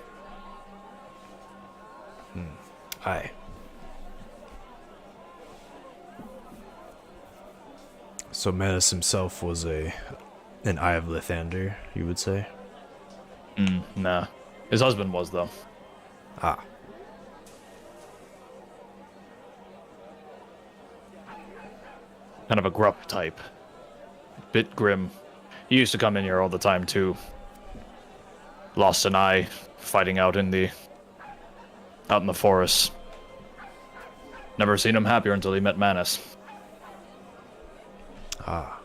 Aye. So Manus himself was an Eye of Lathander, you would say? Nah. His husband was, though. Ah. Kind of a gruff type. Bit grim. He used to come in here all the time, too. Lost an eye fighting out in the forest. Never seen him happier until he met Manus. Ah.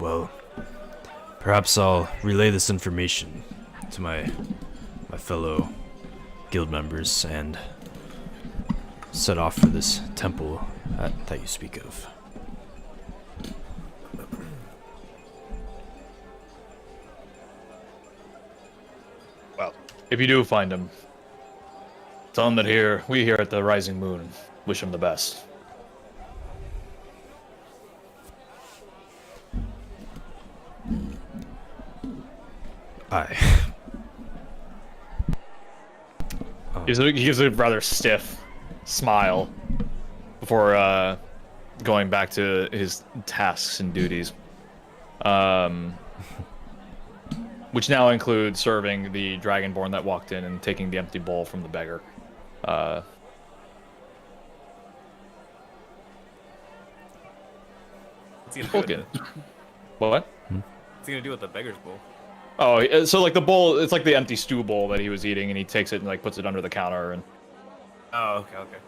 Well, perhaps I'll relay this information to my fellow guild members and set off for this temple that you speak of. Well, if you do find him, tell him that we here at the Rising Moon wish him the best. I. He gives a rather stiff smile before going back to his tasks and duties. Which now include serving the Dragonborn that walked in and taking the empty bowl from the beggar. What's he gonna do? Vulcan. What? What's he gonna do with the beggar's bowl? Oh, so like the bowl, it's like the empty stew bowl that he was eating, and he takes it and like puts it under the counter and Oh, okay.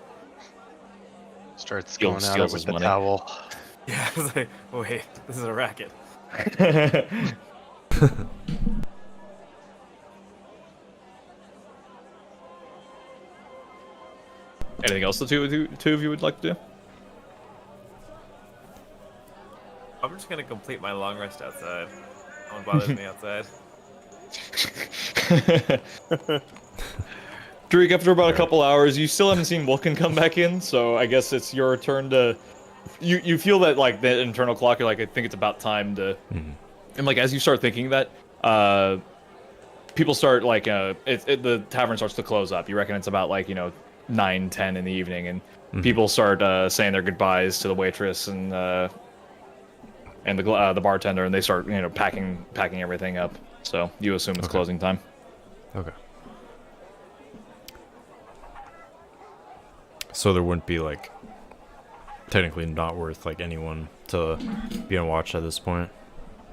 Starts Steals going at it with his the money. towel. Yeah, I was like, wait, this is a racket. Anything else the two of you would like to do? I'm just gonna complete my long rest outside. No one bothers me outside. Drake, after about a couple hours, you still haven't seen Vulcan come back in, so I guess it's your turn to... You feel that, like, the internal clock, you're like, I think it's about time to... And, like, as you start thinking that, people start, like, the tavern starts to close up. You reckon it's about, like, 9, 10 in the evening, and people start saying their goodbyes to the waitress and the bartender, and they start, packing everything up. So you assume it's closing time. Okay. So there wouldn't be, like, technically not worth, like, anyone to be on watch at this point?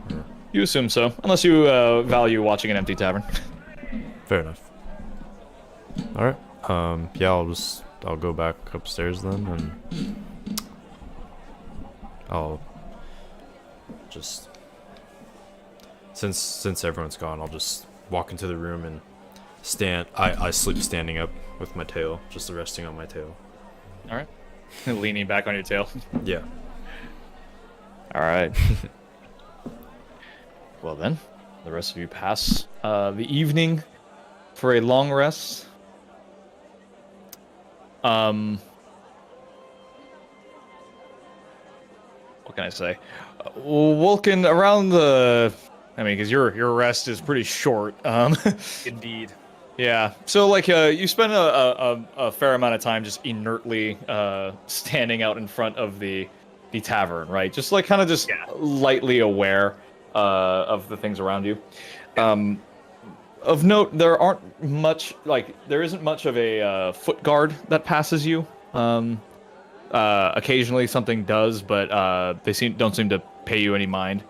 Or... You assume so, unless you value watching an empty tavern. Fair enough. Alright. Yeah, I'll go back upstairs then, and I'll just... Since everyone's gone, I'll just walk into the room and stand... I sleep standing up with my tail, just resting on my tail. Alright. Leaning back on your tail. Yeah. Alright. Well then, the rest of you pass the evening for a long rest. What can I say? Vulcan, around the... I mean, because your rest is pretty short. Indeed. Yeah. So, like, you spend a fair amount of time just inertly standing out in front of the tavern, right? Just, like, kind of just lightly aware of the things around you. Of note, there isn't much of a foot guard that passes you. Occasionally something does, but they don't seem to pay you any mind.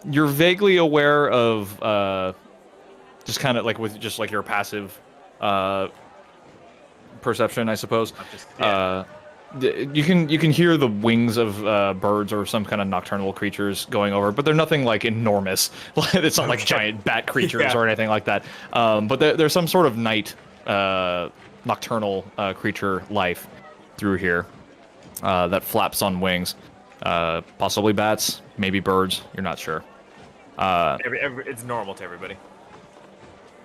You're vaguely aware of just kind of like with just like your passive perception, I suppose. You can hear the wings of birds or some kind of nocturnal creatures going over, but they're nothing like enormous. It's not like giant bat creatures or anything like that. But there's some sort of night nocturnal creature life through here that flaps on wings. Possibly bats, maybe birds. You're not sure. It's normal to everybody.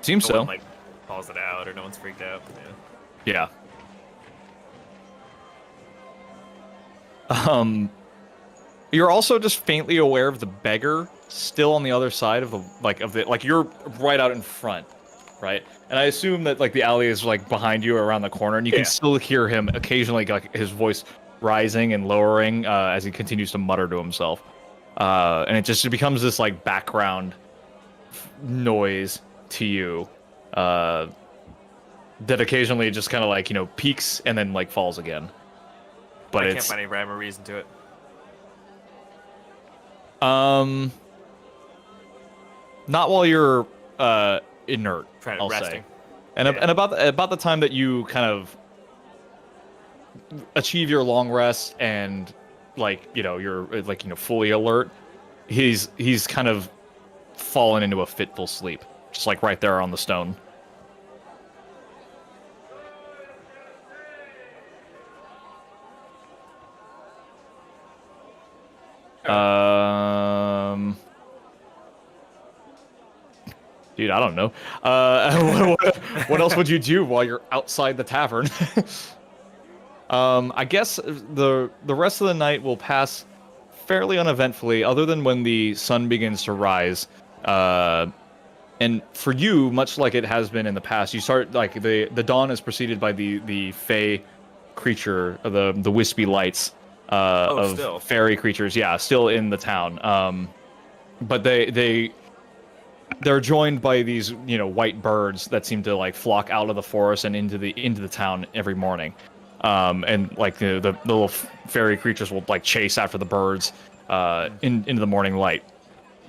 Seems No so. one, like, calls it out or no one's freaked out. Yeah. You're also just faintly aware of the beggar still on the other side of the you're right out in front, right? And I assume that like the alley is like behind you or around the corner, and you can still hear him occasionally, like his voice rising and lowering as he continues to mutter to himself, and it becomes this like background noise to you, that occasionally just kind of like peaks and then like falls again. But I can't find any rhyme or reason to it. Not while you're inert. Resting. Say. And about the time that you kind of achieve your long rest and you're fully alert, he's kind of fallen into a fitful sleep, just like right there on the stone. Dude, I don't know. What else would you do while you're outside the tavern? I guess the rest of the night will pass fairly uneventfully, other than when the sun begins to rise. And for you, much like it has been in the past, you start like the dawn is preceded by the fey creature, the wispy lights of still. fairy creatures. Yeah, still in the town. But they're joined by these white birds that seem to like flock out of the forest and into the town every morning. And like the little fairy creatures will like chase after the birds into the morning light.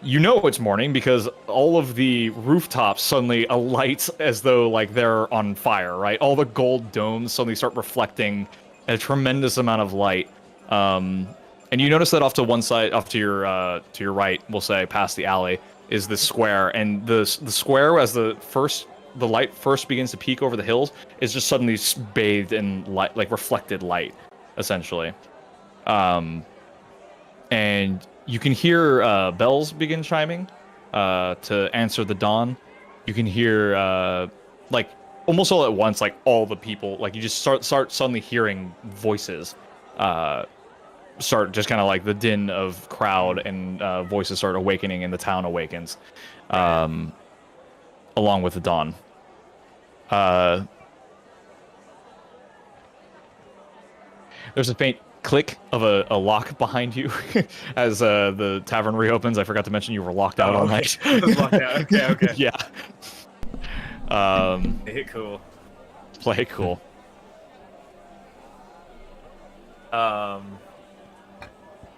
You know it's morning because all of the rooftops suddenly alight as though like they're on fire, right? All the gold domes suddenly start reflecting a tremendous amount of light. And you notice that off to one side, off to your right, we'll say past the alley, is the square, and the square as the light first begins to peek over the hills is just suddenly bathed in light, like reflected light, essentially. And you can hear bells begin chiming to answer the dawn. You can hear like almost all at once, like all the people, like you just start suddenly hearing voices. Start just kind of like the din of crowd and voices start awakening, and the town awakens, along with the dawn. There's a faint click of a lock behind you as the tavern reopens. I forgot to mention you were locked out all night. I was locked out. Okay. Yeah. Hey, cool. Play it cool. I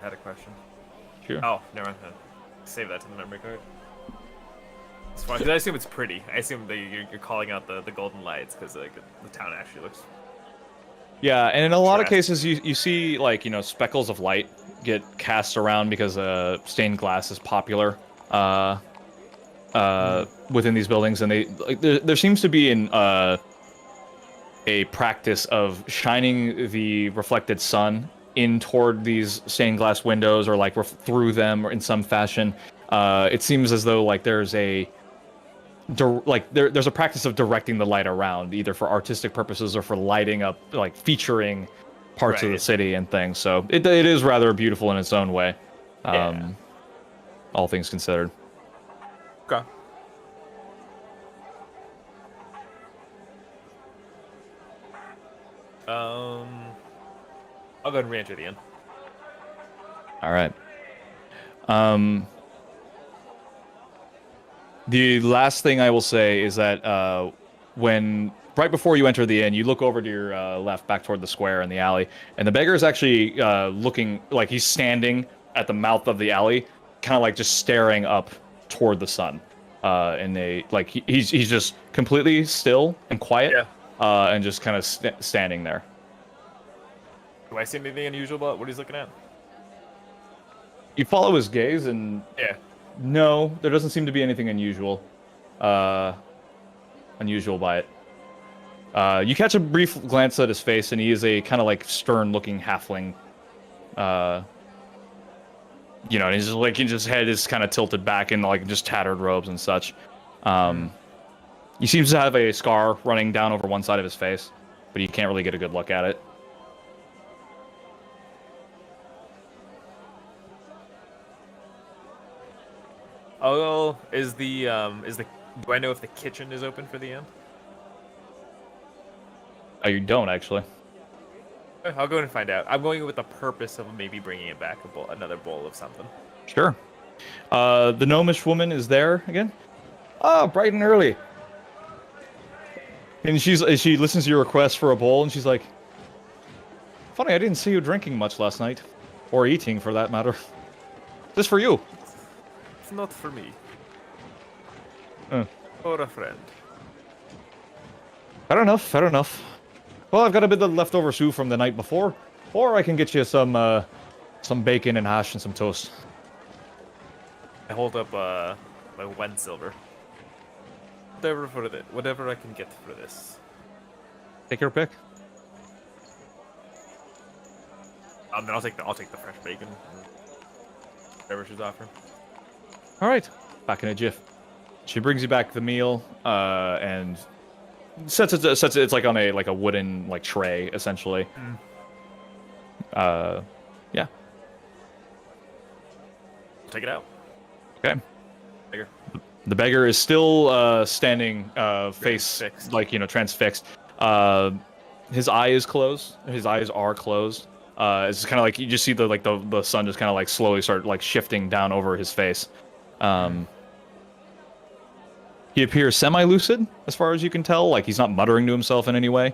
had a question. Sure. Oh, never mind. Save that to the memory card. It's fine, because I assume it's pretty. I assume that you're calling out the golden lights because like the town actually looks. Yeah, and in a lot of Trash. cases, you see like speckles of light get cast around because stained glass is popular within these buildings, and they like there seems to be a practice of shining the reflected sun in toward these stained glass windows, or like through them, or in some fashion. It seems as though like there's a there's a practice of directing the light around, either for artistic purposes or for lighting up, like featuring parts of the city and things. So it is rather beautiful in its own way, all things considered. Okay. I'll go ahead and re-enter the inn. All right. The last thing I will say is that when right before you enter the inn, you look over to your left, back toward the square and the alley, and the beggar is actually looking like he's standing at the mouth of the alley, kind of like just staring up toward the sun. And he's just completely still and quiet, and just kind of standing there. Do I see anything unusual about what he's looking at? You follow his gaze, and no, there doesn't seem to be anything unusual by it. You catch a brief glance at his face, and he is a kind of like stern-looking halfling. And he's just like his head is kind of tilted back in like just tattered robes and such. He seems to have a scar running down over one side of his face, but you can't really get a good look at it. Oh, do I know if the kitchen is open for the inn? Oh, you don't actually. I'll go and find out. I'm going with the purpose of maybe bringing it back another bowl of something. Sure. The gnomish woman is there again. Oh, bright and early. And she listens to your request for a bowl, and she's like, "Funny, I didn't see you drinking much last night, or eating for that matter. Just for you." It's not for me. Uh. Or a friend. Fair enough. Well, I've got a bit of leftover soup from the night before, or I can get you some bacon and hash and some toast. I hold up my 1 silver. Whatever I can get for this. Take your pick. Then I'll take the fresh bacon. Whatever she's offering. All right, back in a jiff. She brings you back the meal, and sets it. It's like on a wooden tray essentially. Yeah. Take it out. Okay. Bigger. The beggar is still standing, face Transfixed. like transfixed. His eye is closed. His eyes are closed. It's kind of like you just see the sun just kind of like slowly start like shifting down over his face. He appears semi-lucid as far as you can tell. Like he's not muttering to himself in any way.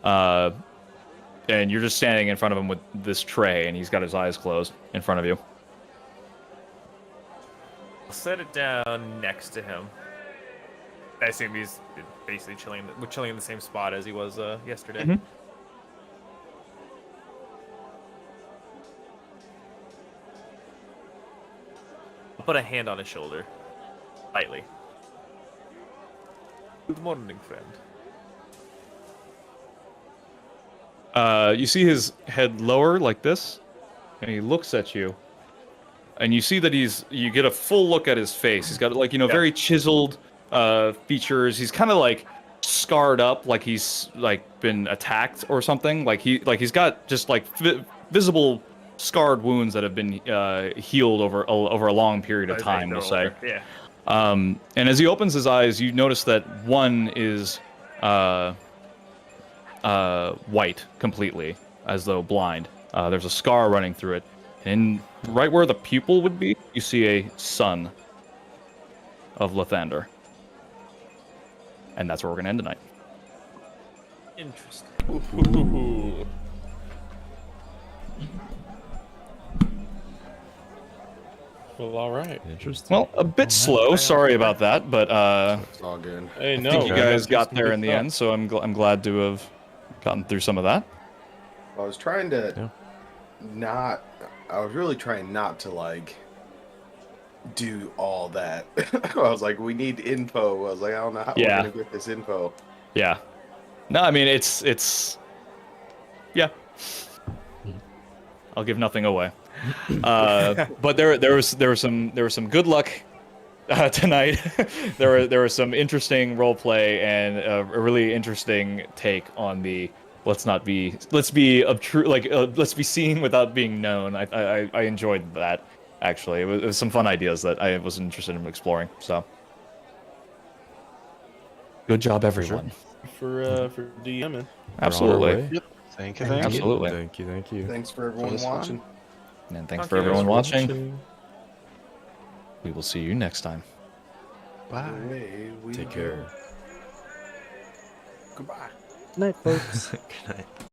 And you're just standing in front of him with this tray, and he's got his eyes closed in front of you. I'll set it down next to him. I assume he's basically chilling in the same spot as he was yesterday. Mhm. I'll put a hand on his shoulder, lightly. Good morning, friend. You see his head lower like this, and he looks at you. And you see that you get a full look at his face. He's got like, very chiseled features. He's kind of like scarred up, like he's like been attacked or something. Like he's got just like visible scarred wounds that have been healed over a long period of time, we'll say. Yeah. And as he opens his eyes, you notice that one is white completely, as though blind. There's a scar running through it. And right where the pupil would be, you see a son of Lathander. And that's where we're going to end tonight. Interesting. Ooh. Well, all right. Interesting. Well, a bit slow. Sorry about that, but It's all good. Hey, I no, think you man, guys that's got some there good in the stuff. end, so I'm glad to have gotten through some of that. I was trying to I was really trying not to like do all that. I was like, we need info. I was like, I don't know how Yeah. we're gonna get this info. Yeah. No, I mean it's yeah. I'll give nothing away. But there was some good luck tonight. there was some interesting role play and a really interesting take on the let's be seen without being known. I enjoyed that actually. It was some fun ideas that I was interested in exploring. So good job, everyone. For DMing. Absolutely. Yep. Thank you. Absolutely. Thank you. Thanks for everyone was fun. watching. And thanks Thank for you. everyone Thanks for watching. We will see you next time. Bye. Away we Take go. care. Goodbye. Night, folks. Good night.